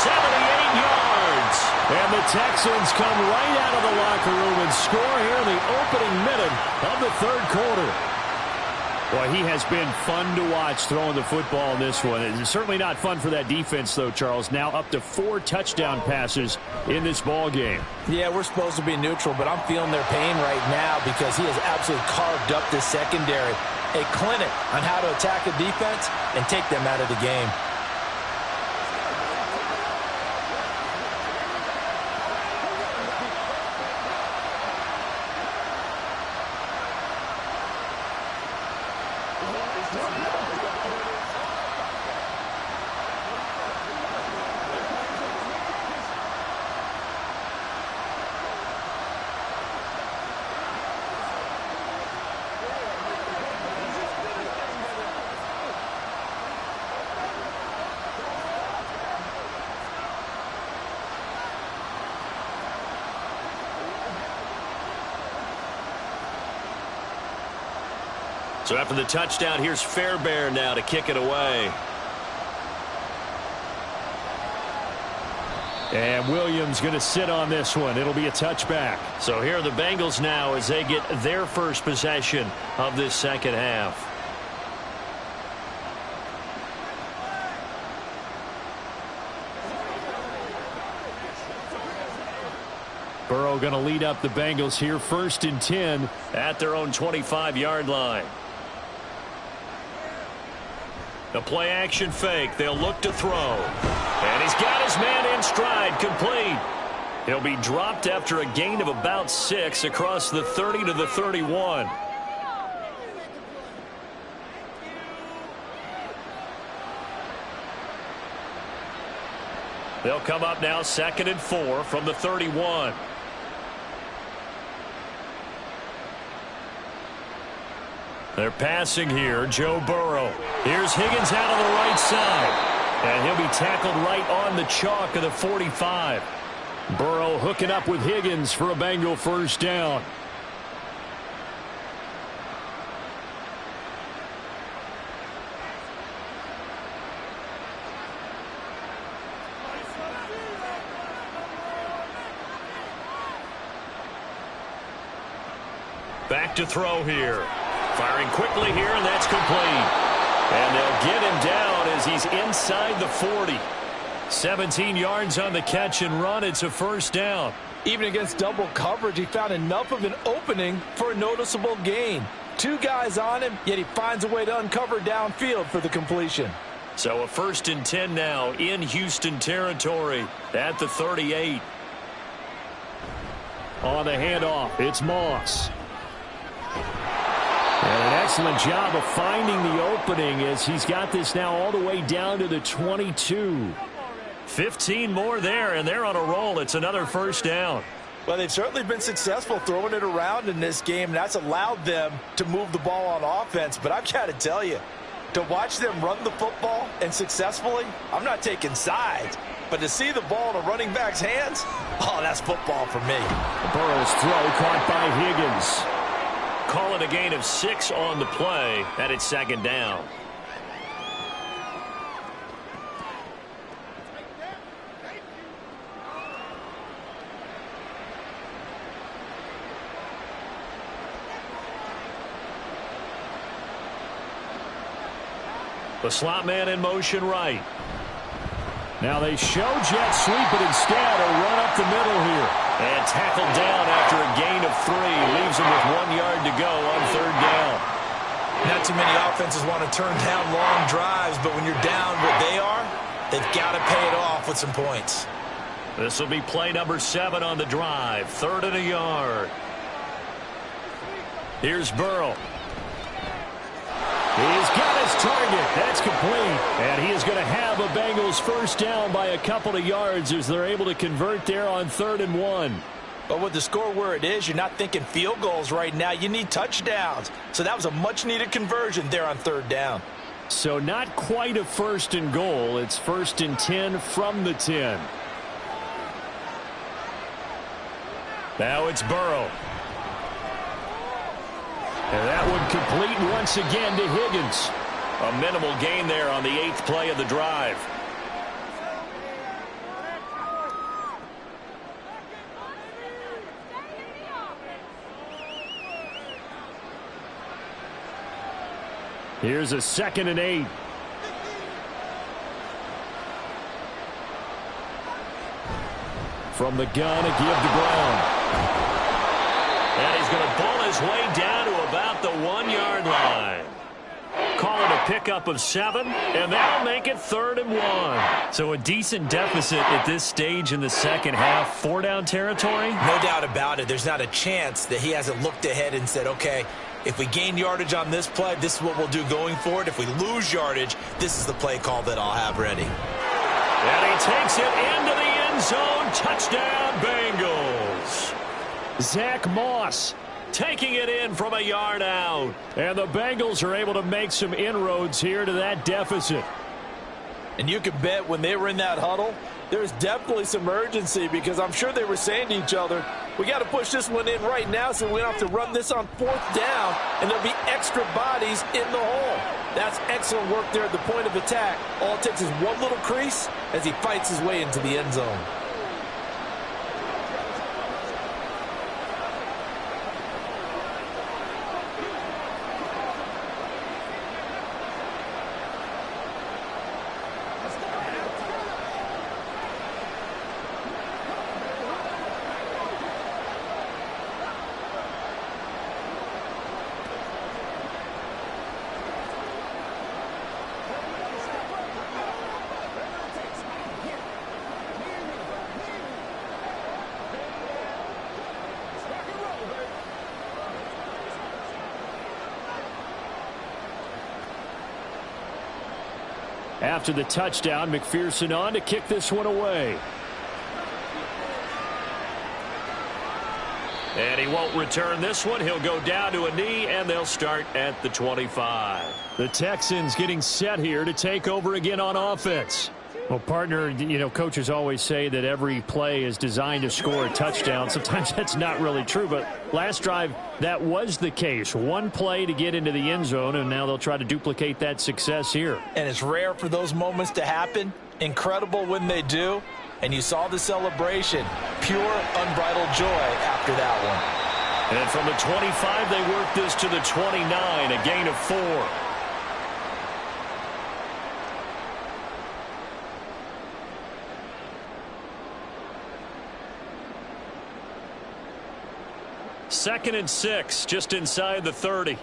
S1: 78 yards. And the Texans come right out of the locker room and score here in the opening minute of the third quarter. Boy, he has been fun to watch throwing the football in this one. It's certainly not fun for that defense, though, Charles. Now up to 4 touchdown passes in this ball game.
S2: Yeah, we're supposed to be neutral, but I'm feeling their pain right now because he has absolutely carved up this secondary. A clinic on how to attack a defense and take them out of the game.
S4: So after the touchdown, here's Fairbairn now to kick it away.
S1: And Williams going to sit on this one. It'll be a touchback.
S4: So here are the Bengals now as they get their first possession of this second half.
S1: Burrow going to lead up the Bengals here, 1st and 10
S4: at their own 25-yard line. The play action fake. They'll look to throw. And he's got his man in stride, complete. He'll be dropped after a gain of about 6 across the 30 to the 31. They'll come up now 2nd and 4 from the 31. They're passing here, Joe Burrow. Here's Higgins out on the right side. And he'll be tackled right on the chalk of the 45.
S1: Burrow hooking up with Higgins for a Bengal first down.
S4: Back to throw here. Firing quickly here, and that's complete. And they'll get him down as he's inside the 40. 17 yards on the catch and run. It's a first down.
S2: Even against double coverage, he found enough of an opening for a noticeable gain. 2 guys on him, yet he finds a way to uncover downfield for the completion.
S4: So a 1st and 10 now in Houston territory at the 38.
S1: On the handoff, it's Moss. And an excellent job of finding the opening as he's got this now all the way down to the 22.
S4: 15 more there, and they're on a roll. It's another first down.
S2: Well, they've certainly been successful throwing it around in this game, and that's allowed them to move the ball on offense. But I've got to tell you, to watch them run the football and successfully, I'm not taking sides. But to see the ball in a running back's hands, oh, that's football for me.
S1: Burrow's throw caught by Higgins.
S4: Call it a gain of 6 on the play, and it's 2nd down. The slot man in motion right.
S1: Now they show jet sweep, but instead a run up the middle here.
S4: And tackled down after a gain of 3. Leaves him with 1 yard to go on 3rd down.
S3: Not too many offenses want to turn down long drives, but when you're down what they are, they've got to pay it off with some points.
S4: This will be play number 7 on the drive. 3rd and a yard. Here's Burrow.
S1: He's got his target. That's complete. And he is going to have a Bengals first down by a couple of yards as they're able to convert there on 3rd and 1.
S2: But with the score where it is, you're not thinking field goals right now. You need touchdowns. So that was a much-needed conversion there on 3rd down.
S1: So not quite a 1st and goal. It's 1st and 10 from the 10.
S4: Now it's Burrow.
S1: And that one complete once again to Higgins.
S4: A minimal gain there on the 8th play of the drive.
S1: Here's a 2nd and 8. From the gun, a give to Brown.
S4: And he's going to pull his way down to about the 1 yard line. Call it a pickup of 7, and that'll make it 3rd and 1.
S1: So a decent deficit at this stage in the second half. 4-down territory?
S3: No doubt about it. There's not a chance that he hasn't looked ahead and said, okay, if we gain yardage on this play, this is what we'll do going forward. If we lose yardage, this is the play call that I'll have ready.
S4: And he takes it into the end zone. Touchdown, Bengals.
S1: Zach Moss
S4: taking it in from a yard out.
S1: And the Bengals are able to make some inroads here to that deficit.
S2: And you can bet when they were in that huddle, there's definitely some urgency because I'm sure they were saying to each other, we got to push this one in right now so we don't have to run this on 4th down, and there'll be extra bodies in the hole. That's excellent work there at the point of attack. All it takes is one little crease as he fights his way into the end zone.
S1: After the touchdown, McPherson on to kick this one away.
S4: And he won't return this one. He'll go down to a knee, and they'll start at the 25.
S1: The Texans getting set here to take over again on offense. Well, partner, you know, coaches always say that every play is designed to score a touchdown. Sometimes that's not really true, but last drive, that was the case. One play to get into the end zone, and now they'll try to duplicate that success here.
S2: And it's rare for those moments to happen. Incredible when they do. And you saw the celebration. Pure, unbridled joy after that one.
S4: And from the 25, they work this to the 29, a gain of 4. 2nd and 6, just inside the 30.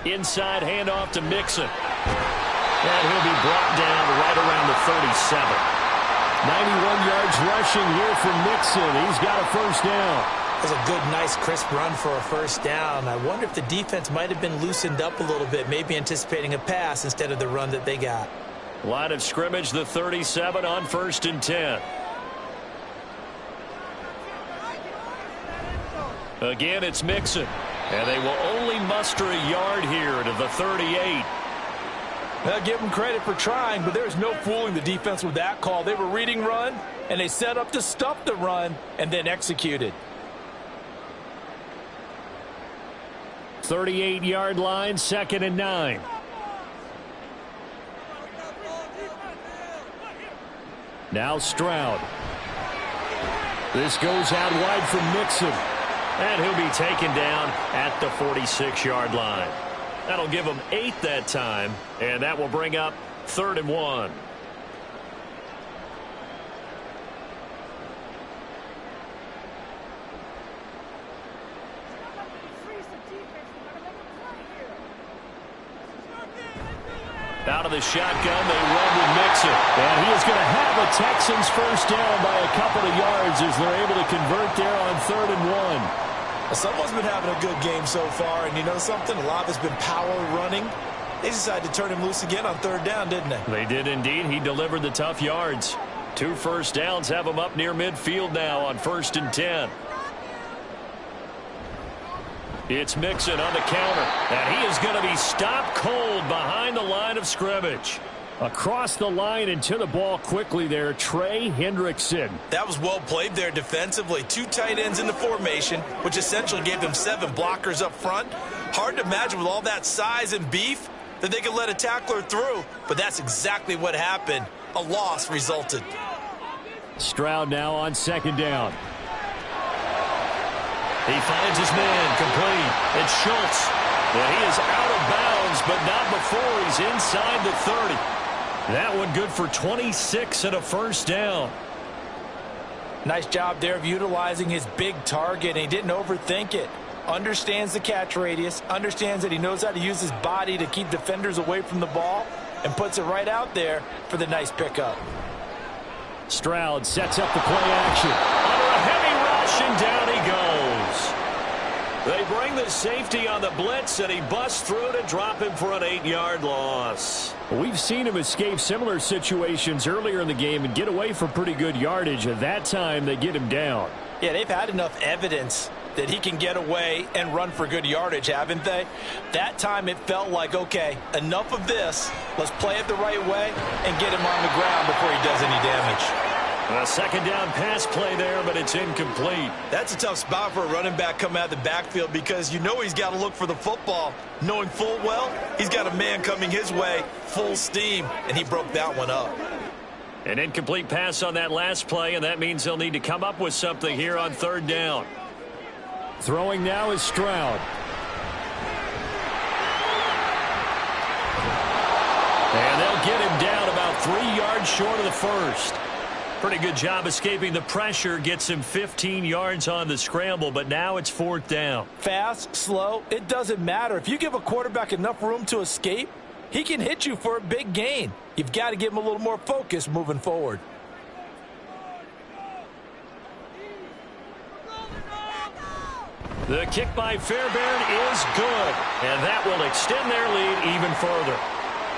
S4: Inside handoff to Mixon. And he'll be brought down right around the 37.
S1: 91 yards rushing here for Mixon. He's got a first down.
S3: That's a good, nice, crisp run for a first down. I wonder if the defense might have been loosened up a little bit, maybe anticipating a pass instead of the run that they got.
S4: Line of scrimmage, the 37 on 1st and 10. Again, it's Mixon. And they will only muster a yard here to the 38.
S2: I'll give them credit for trying, but there's no fooling the defense with that call. They were reading run, and they set up to stuff the run and then executed.
S1: 38-yard line, 2nd and 9. Now Stroud. This goes out wide from Mixon.
S4: And he'll be taken down at the 46-yard line. That'll give him 8 that time, and that will bring up 3rd and 1. Out of the shotgun, they run with Mixon.
S1: And he is going to have a Texans first down by a couple of yards as they're able to convert there on 3rd and 1.
S3: Someone's been having a good game so far, and you know something? A lot of it's been power running. They decided to turn him loose again on 3rd down, didn't they?
S4: They did indeed. He delivered the tough yards. 2 first downs have him up near midfield now on 1st and 10. It's Mixon on the counter, and he is going to be stopped cold behind the line of scrimmage.
S1: Across the line and to the ball quickly there, Trey Hendrickson.
S3: That was well played there defensively. 2 tight ends in the formation, which essentially gave them 7 blockers up front. Hard to imagine with all that size and beef that they could let a tackler through, but that's exactly what happened. A loss resulted.
S1: Stroud now on 2nd down.
S4: He finds his man complete. It's Schultz. And he is out of bounds, but not before he's inside the 30. That one good for 26 and a first down.
S3: Nice job there of utilizing his big target, and he didn't overthink it. Understands the catch radius, understands that he knows how to use his body to keep defenders away from the ball, and puts it right out there for the nice pickup.
S1: Stroud sets up the play action.
S4: Under a heavy rush, and down he goes. They bring the safety on the blitz, and he busts through to drop him for an 8-yard loss.
S1: We've seen him escape similar situations earlier in the game and get away for pretty good yardage. At that time, they get him down.
S3: Yeah, they've had enough evidence that he can get away and run for good yardage, haven't they? That time it felt like, okay, enough of this. Let's play it the right way and get him on the ground before he does any damage.
S4: A 2nd down pass play there, but it's incomplete.
S3: That's a tough spot for a running back coming out of the backfield because you know he's got to look for the football, knowing full well he's got a man coming his way full steam, and he broke that one up.
S4: An incomplete pass on that last play, and that means they'll need to come up with something here on 3rd down.
S1: Throwing now is Stroud.
S4: And they'll get him down about 3 yards short of the first. Pretty good job escaping the pressure. Gets him 15 yards on the scramble, but now it's 4th down.
S3: Fast, slow, it doesn't matter. If you give a quarterback enough room to escape, he can hit you for a big gain. You've got to give him a little more focus moving forward.
S4: The kick by Fairbairn is good, and that will extend their lead even further.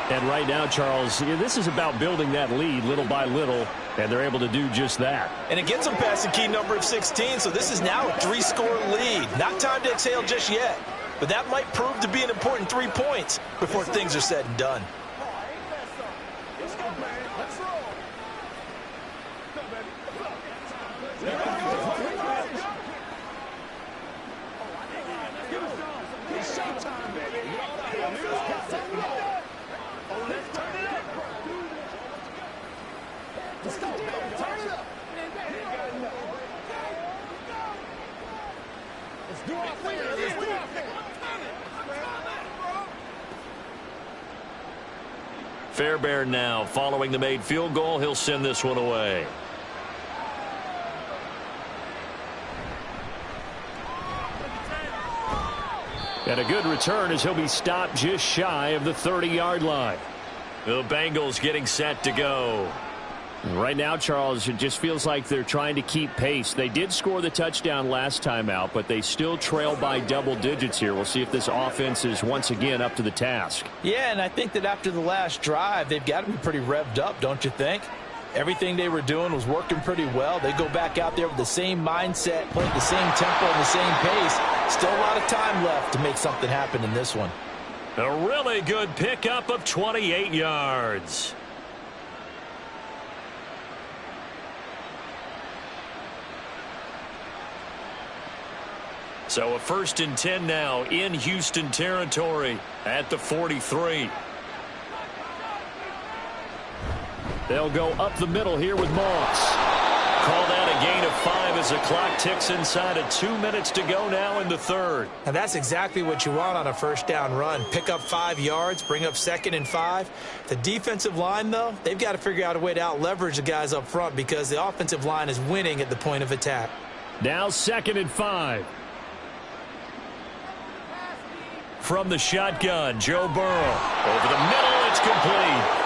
S1: And right now, Charles, this is about building that lead little by little, and they're able to do just that.
S3: And it gets them past the key number of 16, so this is now a 3-score lead. Not time to exhale just yet, but that might prove to be an important 3 points before things are said and done.
S4: Fairbairn now following the made field goal. He'll send this one away.
S1: And a good return as he'll be stopped just shy of the 30-yard line.
S4: The Bengals getting set to go.
S1: Right now, Charles, it just feels like they're trying to keep pace. They did score the touchdown last time out, but they still trail by double digits here. We'll see if this offense is once again up to the task.
S2: Yeah, and I think that after the last drive, they've got to be pretty revved up, don't you think? Everything they were doing was working pretty well. They go back out there with the same mindset, playing the same tempo and the same pace. Still a lot of time left to make something happen in this one.
S4: A really good pickup of 28 yards. So a 1st and 10 now in Houston territory at the 43.
S1: They'll go up the middle here with Moss.
S4: Call that a gain of 5 as the clock ticks inside of 2 minutes to go now in the 3rd.
S3: And that's exactly what you want on a first down run. Pick up 5 yards, bring up 2nd and 5. The defensive line, though, they've got to figure out a way to out-leverage the guys up front because the offensive line is winning at the point of attack.
S1: Now 2nd and 5.
S4: From the shotgun, Joe Burrow. Over the middle, it's complete.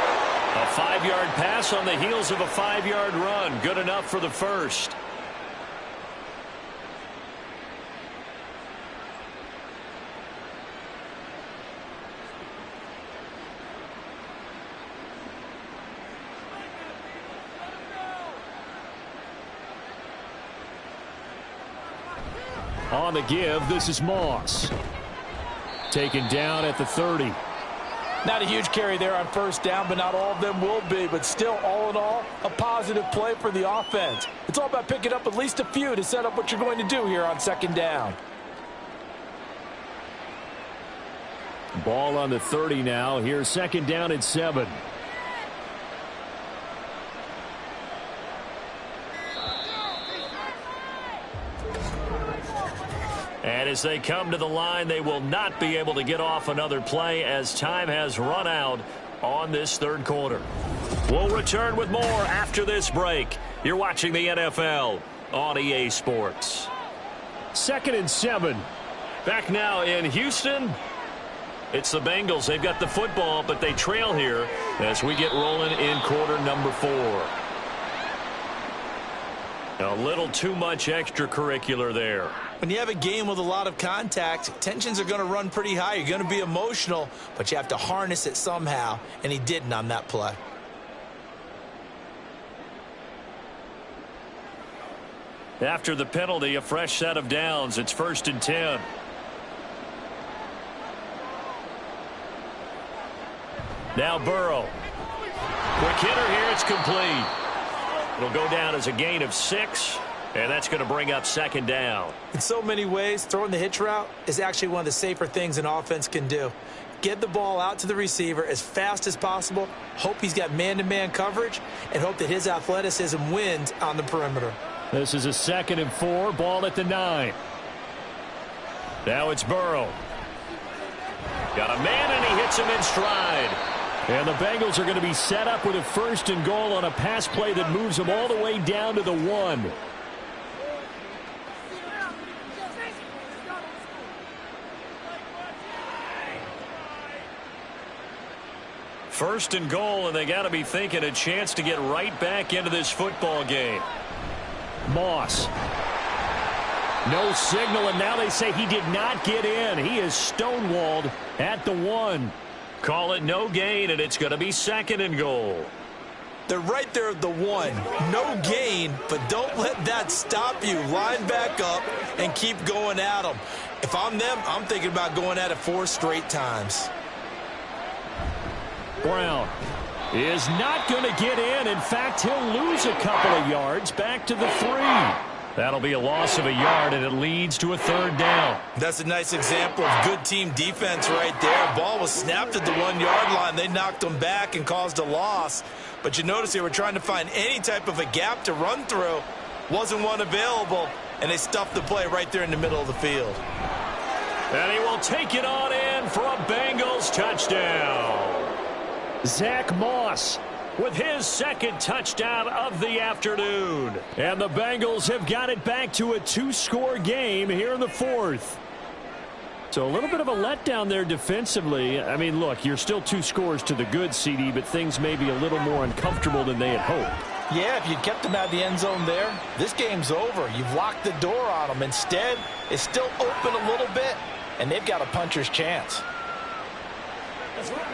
S4: A 5-yard pass on the heels of a 5-yard run. Good enough for the first.
S1: On the give, this is Moss. Taken down at the 30.
S2: Not a huge carry there on first down, but not all of them will be. But still, all in all, a positive play for the offense. It's all about picking up at least a few to set up what you're going to do here on 2nd down.
S1: Ball on the 30 now. Here's 2nd down and 7.
S4: And as they come to the line, they will not be able to get off another play as time has run out on this 3rd quarter. We'll return with more after this break. You're watching the NFL on EA Sports.
S1: 2nd and 7.
S4: Back now in Houston. It's the Bengals. They've got the football, but they trail here as we get rolling in quarter number 4. A little too much extracurricular there.
S3: When you have a game with a lot of contact, tensions are going to run pretty high. You're going to be emotional, but you have to harness it somehow, and he didn't on that play.
S4: After the penalty, a fresh set of downs. It's 1st and 10. Now Burrow. Quick hitter here. It's complete. It'll go down as a gain of 6. And that's going to bring up 2nd down.
S3: In so many ways, throwing the hitch route is actually one of the safer things an offense can do. Get the ball out to the receiver as fast as possible, hope he's got man-to-man coverage, and hope that his athleticism wins on the perimeter.
S1: This is a 2nd and 4, ball at the 9.
S4: Now it's Burrow. Got a man, and he hits him in stride.
S1: And the Bengals are going to be set up with a 1st and goal on a pass play that moves them all the way down to the 1.
S4: First and goal, and they got to be thinking a chance to get right back into this football game.
S1: Moss. No signal, and now they say he did not get in. He is stonewalled at the 1.
S4: Call it no gain, and it's going to be 2nd and goal.
S3: They're right there at the 1. No gain, but don't let that stop you. Line back up and keep going at them. If I'm them, I'm thinking about going at it 4 straight times.
S1: Brown is not going to get in. In fact, he'll lose a couple of yards back to the 3.
S4: That'll be a loss of a yard, and it leads to a 3rd down.
S3: That's a nice example of good team defense right there. Ball was snapped at the 1-yard line. They knocked them back and caused a loss. But you notice they were trying to find any type of a gap to run through. Wasn't one available, and they stuffed the play right there in the middle of the field.
S4: And he will take it on in for a Bengals touchdown.
S1: Zach Moss
S4: with his 2nd touchdown of the afternoon.
S1: And the Bengals have got it back to a 2-score game here in the 4th. So a little bit of a letdown there defensively. I mean, look, you're still 2 scores to the good, CD, but things may be a little more uncomfortable than they had hoped.
S2: Yeah, if you'd kept them out of the end zone there, this game's over. You've locked the door on them. Instead, it's still open a little bit, and they've got a puncher's chance. That's right.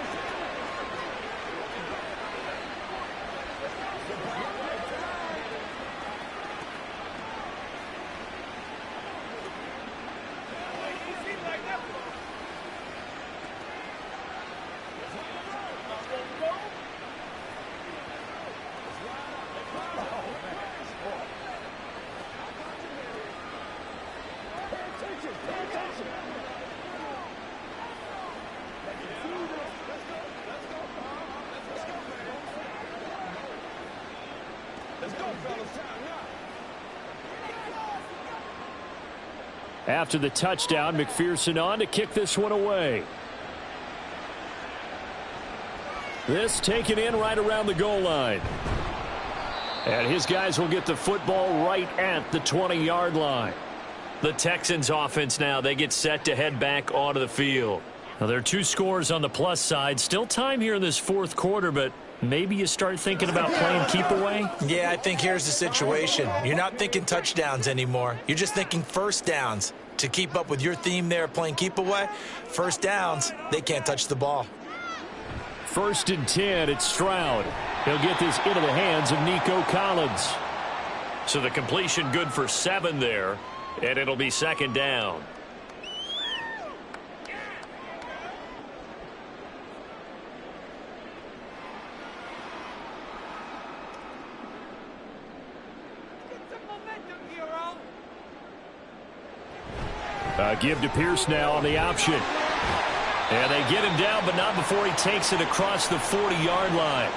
S1: After the touchdown, McPherson on to kick this one away. This taken in right around the goal line. And his guys will get the football right at the 20-yard line.
S4: The Texans offense now, they get set to head back onto the field. Now, there are 2 scores on the plus side. Still time here in this 4th quarter, but maybe you start thinking about playing keep away?
S3: Yeah, I think here's the situation. You're not thinking touchdowns anymore. You're just thinking first downs. To keep up with your theme there, playing keep away, first downs, they can't touch the ball.
S1: 1st and 10, it's Stroud. He'll get this into the hands of Nico Collins.
S4: So the completion good for 7 there, and it'll be 2nd down.
S1: Give to Pierce now on the option. And they get him down, but not before he takes it across the 40-yard line.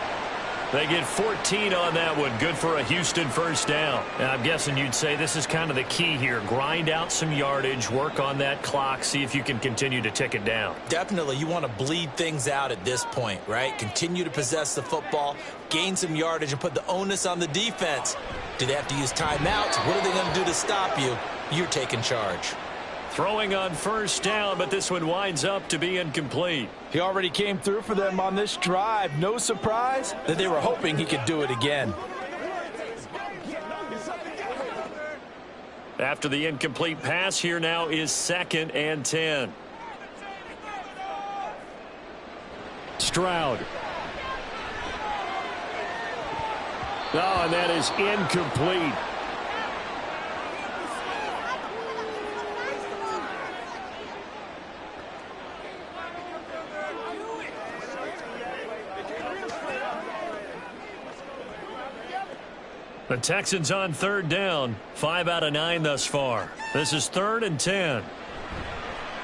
S4: They get 14 on that one. Good for a Houston first down. And I'm guessing you'd say this is kind of the key here. Grind out some yardage, work on that clock, see if you can continue to tick it down.
S3: Definitely. You want to bleed things out at this point, right? Continue to possess the football, gain some yardage, and put the onus on the defense. Do they have to use timeouts? What are they going to do to stop you? You're taking charge.
S4: Throwing on first down, but this one winds up to be incomplete.
S2: He already came through for them on this drive. No surprise that they were hoping he could do it again.
S4: After the incomplete pass, here now is 2nd and 10.
S1: Stroud. Oh, and that is incomplete.
S4: The Texans on 3rd down. 5 out of 9 thus far. This is 3rd and 10.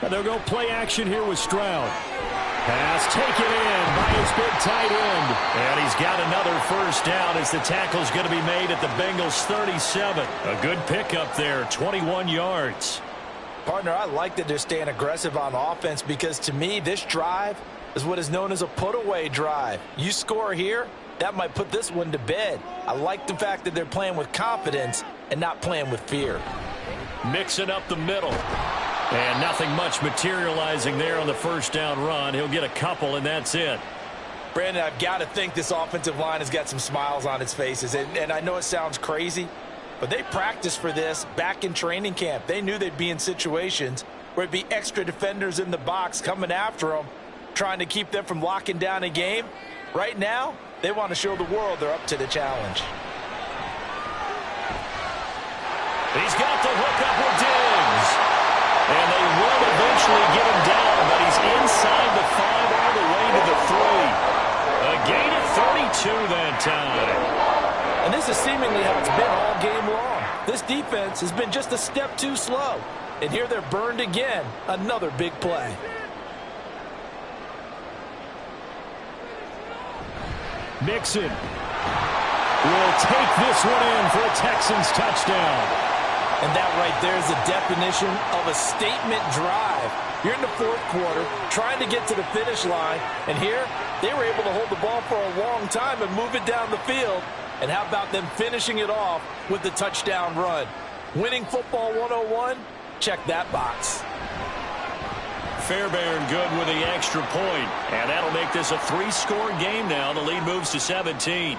S1: And they'll go play action here with Stroud. Pass taken in by his big tight end.
S4: And he's got another first down as the tackle's going to be made at the Bengals 37. A good pickup there, 21 yards.
S2: Partner, I like that they're staying aggressive on offense because to me, this drive is what is known as a put-away drive. You score here, that might put this one to bed. I like the fact that they're playing with confidence and not playing with fear.
S4: Mixing up the middle. And nothing much materializing there on the first down run. He'll get a couple, and that's it.
S2: Brandon, I've got to think this offensive line has got some smiles on its faces. And I know it sounds crazy, but they practiced for this back in training camp. They knew they'd be in situations where it'd be extra defenders in the box coming after them, trying to keep them from locking down a game. Right now, they want to show the world they're up to the challenge.
S4: He's got the hookup with Diggs. And they will eventually get him down, but he's inside the 5 all the way to the 3. A gain of 32 that time.
S2: And this is seemingly how it's been all game long. This defense has been just a step too slow. And here they're burned again. Another big play.
S1: Mixon will take this one in for a Texans touchdown.
S2: And that right there is the definition of a statement drive. You're in the 4th quarter, trying to get to the finish line, and here they were able to hold the ball for a long time and move it down the field. And how about them finishing it off with the touchdown run? Winning football 101? Check that box.
S4: Fairbairn good with the extra point. And that'll make this a 3-score game now. The lead moves to 17.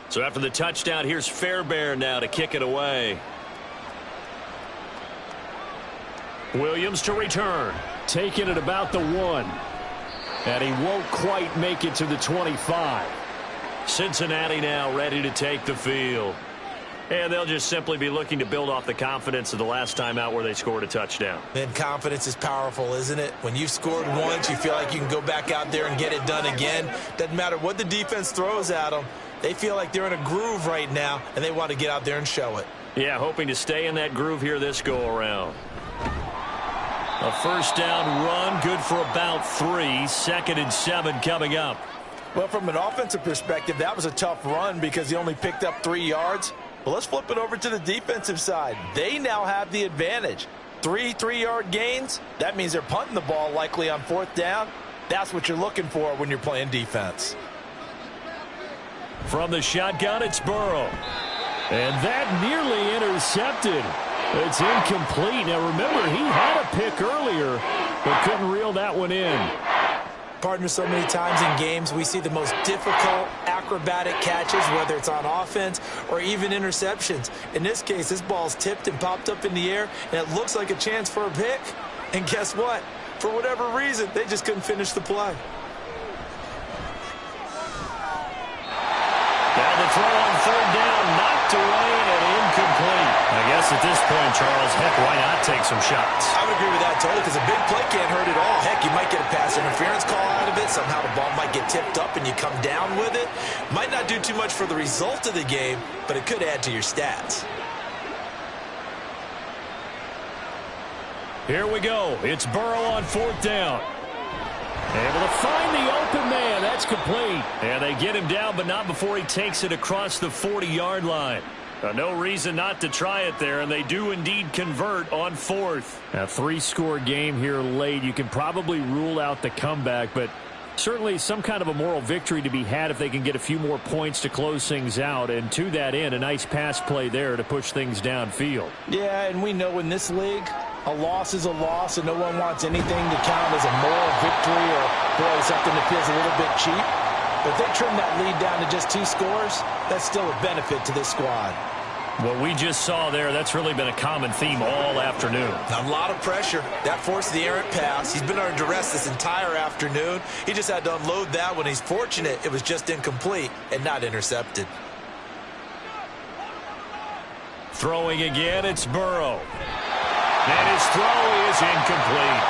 S4: So after the touchdown, here's Fairbairn now to kick it away. Williams to return.
S1: Taking it about the 1. And he won't quite make it to the 25.
S4: Cincinnati now ready to take the field. And they'll just simply be looking to build off the confidence of the last time out where they scored a touchdown.
S3: Man, confidence is powerful, isn't it? When you've scored once, you feel like you can go back out there and get it done again. Doesn't matter what the defense throws at them. They feel like they're in a groove right now, and they want to get out there and show it.
S4: Yeah, hoping to stay in that groove here this go-around. A first down run, good for about 3. 2nd and 7 coming up.
S2: Well, from an offensive perspective, that was a tough run because he only picked up 3 yards. But let's flip it over to the defensive side. They now have the advantage. 3 3-yard gains. That means they're punting the ball likely on 4th down. That's what you're looking for when you're playing defense.
S1: From the shotgun, it's Burrow. And that nearly intercepted. It's incomplete. Now, remember, he had a pick earlier, but couldn't reel that one in.
S3: Partner, so many times in games, we see the most difficult acrobatic catches, whether it's on offense or even interceptions. In this case, this ball's tipped and popped up in the air, and it looks like a chance for a pick. And guess what? For whatever reason, they just couldn't finish the play.
S4: Now the throw on 3rd down, knocked away and incomplete. I guess at this point, Charles, heck, why not take some shots?
S3: I would agree with that totally, because a big play can't hurt at all. Heck, you might get a pass interference call out of it. Somehow the ball might get tipped up and you come down with it. Might not do too much for the result of the game, but it could add to your stats.
S1: Here we go. It's Burrow on 4th down. Able to find the open man. That's complete.
S4: And they get him down, but not before he takes it across the 40-yard line. No reason not to try it there, and they do indeed convert on 4th.
S1: A 3-score game here late. You can probably rule out the comeback, but certainly some kind of a moral victory to be had if they can get a few more points to close things out. And to that end, a nice pass play there to push things downfield.
S2: Yeah, and we know in this league, a loss is a loss, and no one wants anything to count as a moral victory or, boy, something that feels a little bit cheap. But if they trim that lead down to just 2 scores, that's still a benefit to this squad.
S4: What we just saw there, that's really been a common theme all afternoon.
S3: A lot of pressure. That forced the errant pass. He's been under duress this entire afternoon. He just had to unload that one. He's fortunate it was just incomplete and not intercepted.
S4: Throwing again, it's Burrow. And his throw is incomplete.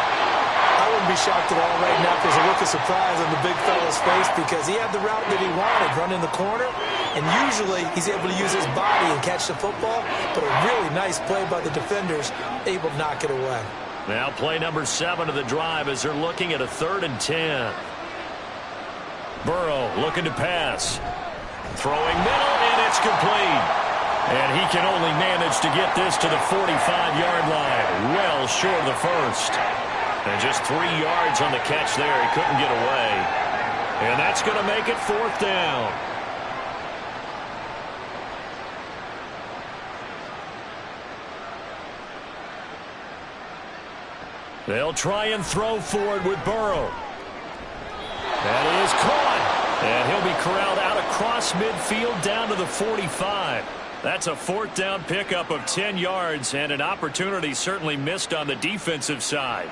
S3: I wouldn't be shocked at all right now if there's a look of surprise on the big fella's face because he had the route that he wanted, running the corner, and usually he's able to use his body and catch the football, but a really nice play by the defenders, able to knock it away.
S4: Now play number 7 of the drive as they're looking at a 3rd and 10. Burrow looking to pass. Throwing middle, and it's complete. And he can only manage to get this to the 45-yard line, well short of the first. And just 3 yards on the catch there. He couldn't get away. And that's going to make it 4th down. They'll try and throw for it with Burrow. That is caught. And he'll be corralled out across midfield down to the 45. That's a 4th down pickup of 10 yards and an opportunity certainly missed on the defensive side.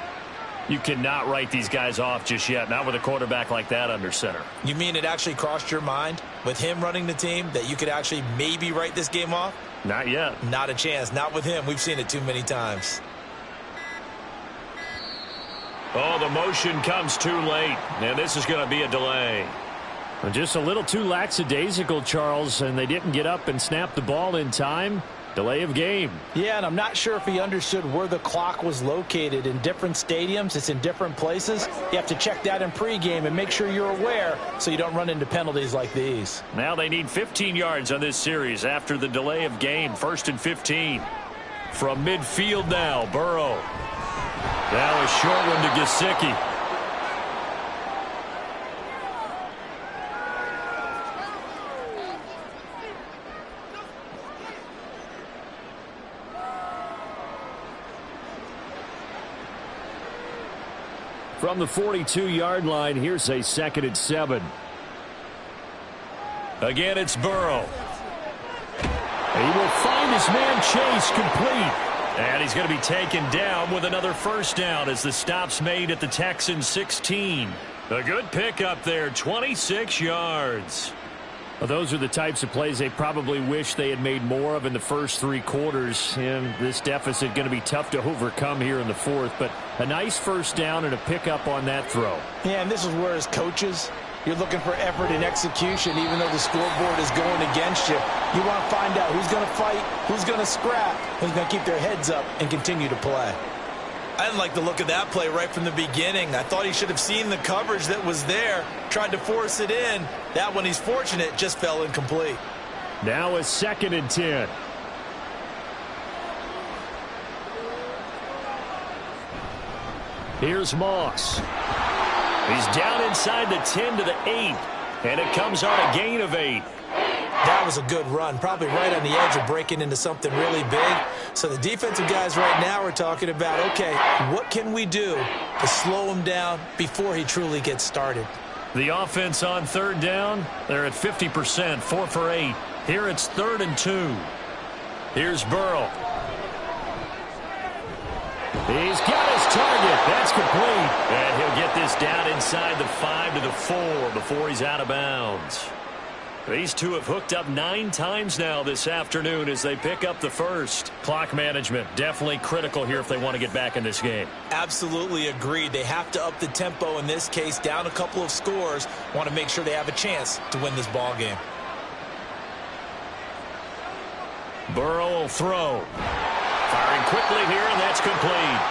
S4: You cannot write these guys off just yet, not with a quarterback like that under center.
S3: You mean it actually crossed your mind with him running the team that you could actually maybe write this game off?
S4: Not yet.
S3: Not a chance. Not with him. We've seen it too many times.
S4: Oh, the motion comes too late, and this is going to be a delay.
S1: Just a little too lackadaisical, Charles, and they didn't get up and snap the ball in time. Delay of game.
S3: Yeah, and I'm not sure if he understood where the clock was located. In different stadiums, it's in different places. You have to check that in pregame and make sure you're aware so you don't run into penalties like these.
S4: Now they need 15 yards on this series after the delay of game. 1st and 15. From midfield now, Burrow. Now a short one to Gesicki.
S1: From the 42-yard line, here's a 2nd and 7.
S4: Again, it's Burrow.
S1: He will find his man Chase complete.
S4: And he's going to be taken down with another first down as the stop's made at the Texans 16. A good pickup there, 26 yards.
S1: Well, those are the types of plays they probably wish they had made more of in the first 3 quarters. And this deficit going to be tough to overcome here in the 4th. But a nice first down and a pickup on that throw.
S3: Yeah, and this is where as coaches, you're looking for effort and execution even though the scoreboard is going against you. You want to find out who's going to fight, who's going to scrap, who's going to keep their heads up and continue to play.
S2: I didn't like the look of that play right from the beginning. I thought he should have seen the coverage that was there, tried to force it in. That one, he's fortunate, just fell incomplete.
S1: Now a 2nd and 10. Here's Moss. He's down inside the 10 to the 8, and it comes on a gain of 8.
S3: That was a good run, probably right on the edge of breaking into something really big. So the defensive guys right now are talking about, okay, what can we do to slow him down before he truly gets started?
S4: The offense on 3rd down, they're at 50%, 4 for 8. Here it's 3rd and 2. Here's Burrow.
S1: He's got his target. That's complete.
S4: And he'll get this down inside the 5 to the 4 before he's out of bounds. These two have hooked up 9 times now this afternoon as they pick up the first. Clock management definitely critical here if they want to get back in this game.
S3: Absolutely agreed. They have to up the tempo in this case, down a couple of scores. Want to make sure they have a chance to win this ball game.
S4: Burrow will throw. Firing quickly here, and that's complete.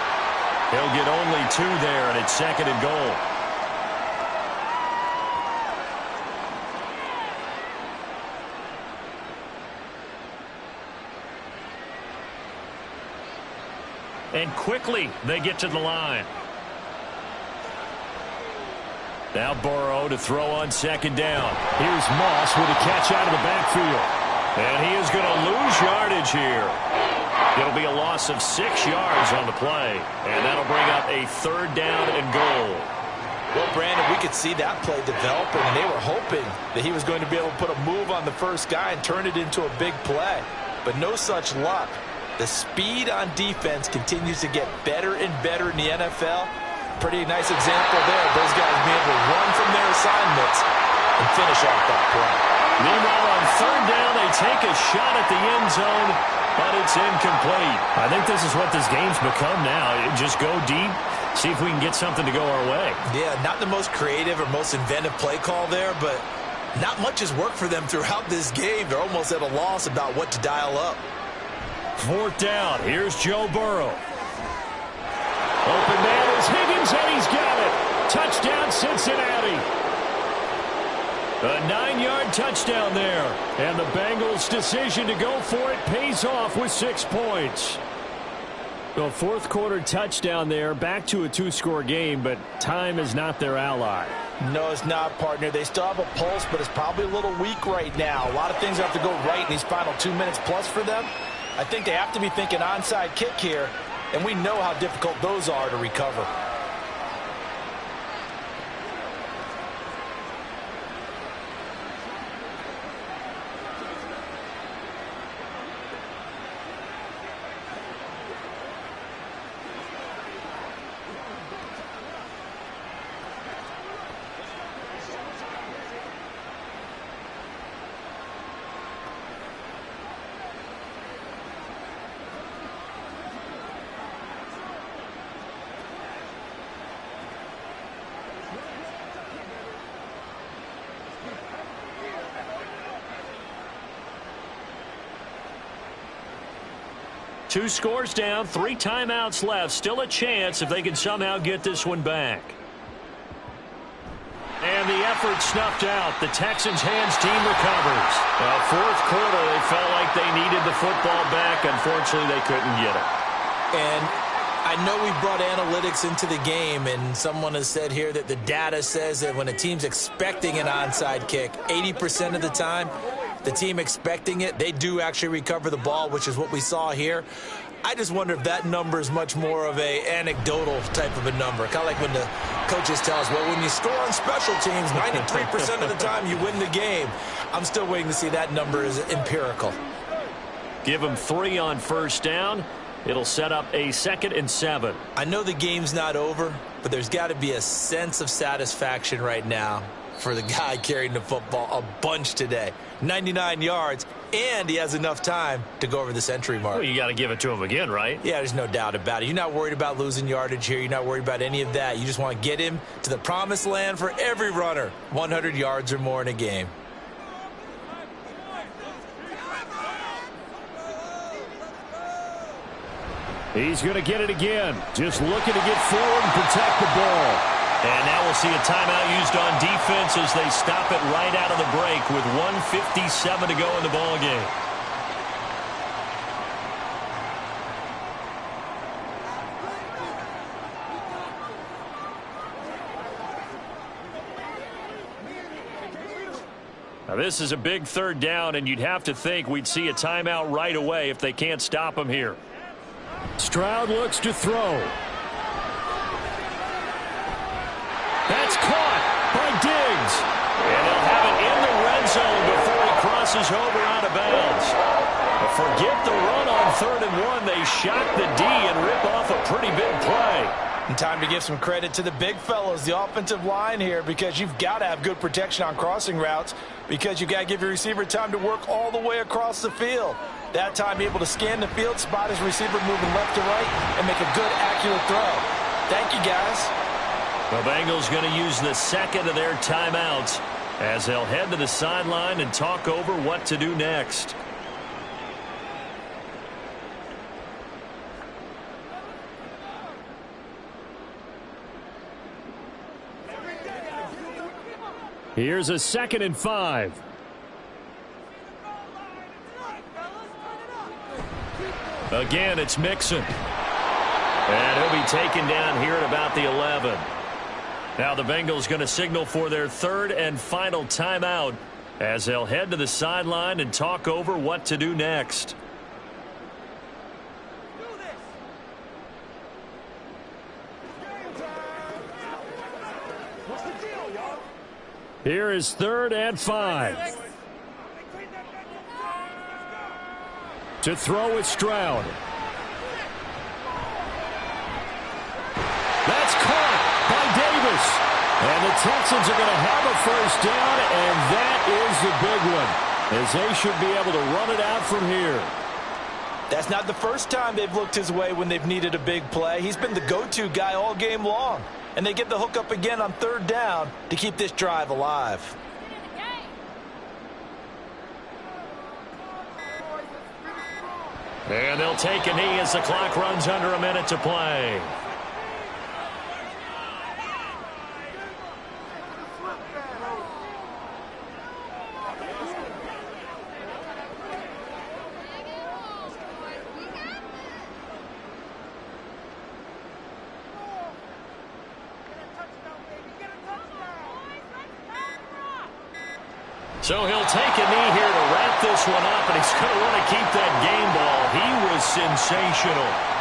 S4: He'll get only 2 there, and it's 2nd and goal. And quickly they get to the line. Now Burrow to throw on 2nd down.
S1: Here's Moss with a catch out of the backfield.
S4: And he is going to lose yardage here. It'll be a loss of 6 yards on the play. And that'll bring up a 3rd down and goal.
S2: Well, Brandon, we could see that play developing, and they were hoping that he was going to be able to put a move on the first guy and turn it into a big play. But no such luck. The speed on defense continues to get better and better in the NFL. Pretty nice example there. Those guys being able to run from their assignments and finish off that play.
S4: Meanwhile, on 3rd down, they take a shot at the end zone, but it's incomplete.
S1: I think this is what this game's become now. Just go deep, see if we can get something to go our way.
S2: Yeah, not the most creative or most inventive play call there, but not much has worked for them throughout this game. They're almost at a loss about what to dial up.
S4: 4th down. Here's Joe Burrow.
S1: Open man is Higgins, and he's got it. Touchdown, Cincinnati. A 9-yard touchdown there. And the Bengals' decision to go for it pays off with 6 points. The 4th quarter touchdown there. Back to a 2-score game, but time is not their ally.
S3: No, it's not, partner. They still have a pulse, but it's probably a little weak right now. A lot of things have to go right in these final 2 minutes plus for them. I think they have to be thinking onside kick here, and we know how difficult those are to recover.
S4: 2 scores down, 3 timeouts left. Still a chance if they can somehow get this one back. And the effort snuffed out. The Texans' hands team recovers. Fourth quarter, they felt like they needed the football back. Unfortunately, they couldn't get it.
S3: And I know we brought analytics into the game, and someone has said here that the data says that when a team's expecting an onside kick, 80% of the time, the team expecting it, they do actually recover the ball, which is what we saw here. I just wonder if that number is much more of a anecdotal type of a number. Kind of like when the coaches tell us, well, when you score on special teams, 93% of the time you win the game. I'm still waiting to see that number is empirical.
S4: Give them 3 on first down. It'll set up a 2nd and 7.
S3: I know the game's not over, but there's got to be a sense of satisfaction right now for the guy carrying the football a bunch today. 99 yards, and he has enough time to go over the century mark.
S4: Well, you got to give it to him again, right?
S3: Yeah, there's no doubt about it. You're not worried about losing yardage here. You're not worried about any of that. You just want to get him to the promised land for every runner, 100 yards or more in a game.
S1: He's going to get it again. Just looking to get forward and protect the ball.
S4: And now we'll see a timeout used on defense as they stop it right out of the break with 1:57 to go in the ball game. Now this is a big 3rd down, and you'd have to think we'd see a timeout right away if they can't stop him here.
S1: Stroud looks to throw. That's caught by Diggs.
S4: And they'll have it in the red zone before he crosses over out of bounds. But forget the run on 3rd and 1. They shock the D and rip off a pretty big play.
S3: And time to give some credit to the big fellas, the offensive line here, because you've got to have good protection on crossing routes because you've got to give your receiver time to work all the way across the field. That time able to scan the field, spot his receiver moving left to right, and make a good, accurate throw. Thank you, guys.
S4: The Bengals going to use the 2nd of their timeouts as they'll head to the sideline and talk over what to do next.
S1: Here's a 2nd and 5.
S4: Again, it's Mixon. And he'll be taken down here at about the 11. Now the Bengals going to signal for their 3rd and final timeout as they'll head to the sideline and talk over what to do next.
S1: Here is 3rd and 5. To throw with Stroud. That's caught by Davis. And the Texans are going to have a first down, and that is the big one, as they should be able to run it out from here.
S3: That's not the first time they've looked his way when they've needed a big play. He's been the go-to guy all game long. And they get the hook up again on 3rd down to keep this drive alive.
S4: And they'll take a knee as the clock runs under a minute to play. So he'll take a knee here to wrap this one up, and he's going to want to keep that game ball. He was sensational.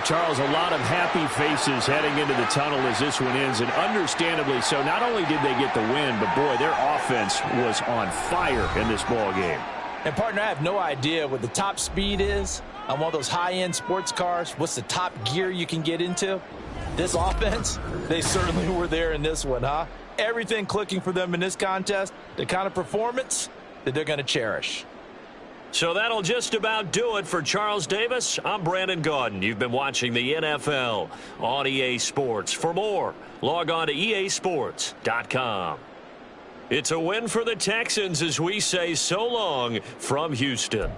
S1: Charles, a lot of happy faces heading into the tunnel as this one ends, and understandably so. Not only did they get the win, but boy, their offense was on fire in this ball game.
S3: And partner, I have no idea what the top speed is on one of those high-end sports cars. What's the top gear you can get into? This offense, they certainly were there in this one, huh? Everything clicking for them in this contest, the kind of performance that they're going to cherish.
S4: So that'll just about do it for Charles Davis. I'm Brandon Gaudin. You've been watching the NFL on EA Sports. For more, log on to easports.com. It's a win for the Texans as we say so long from Houston.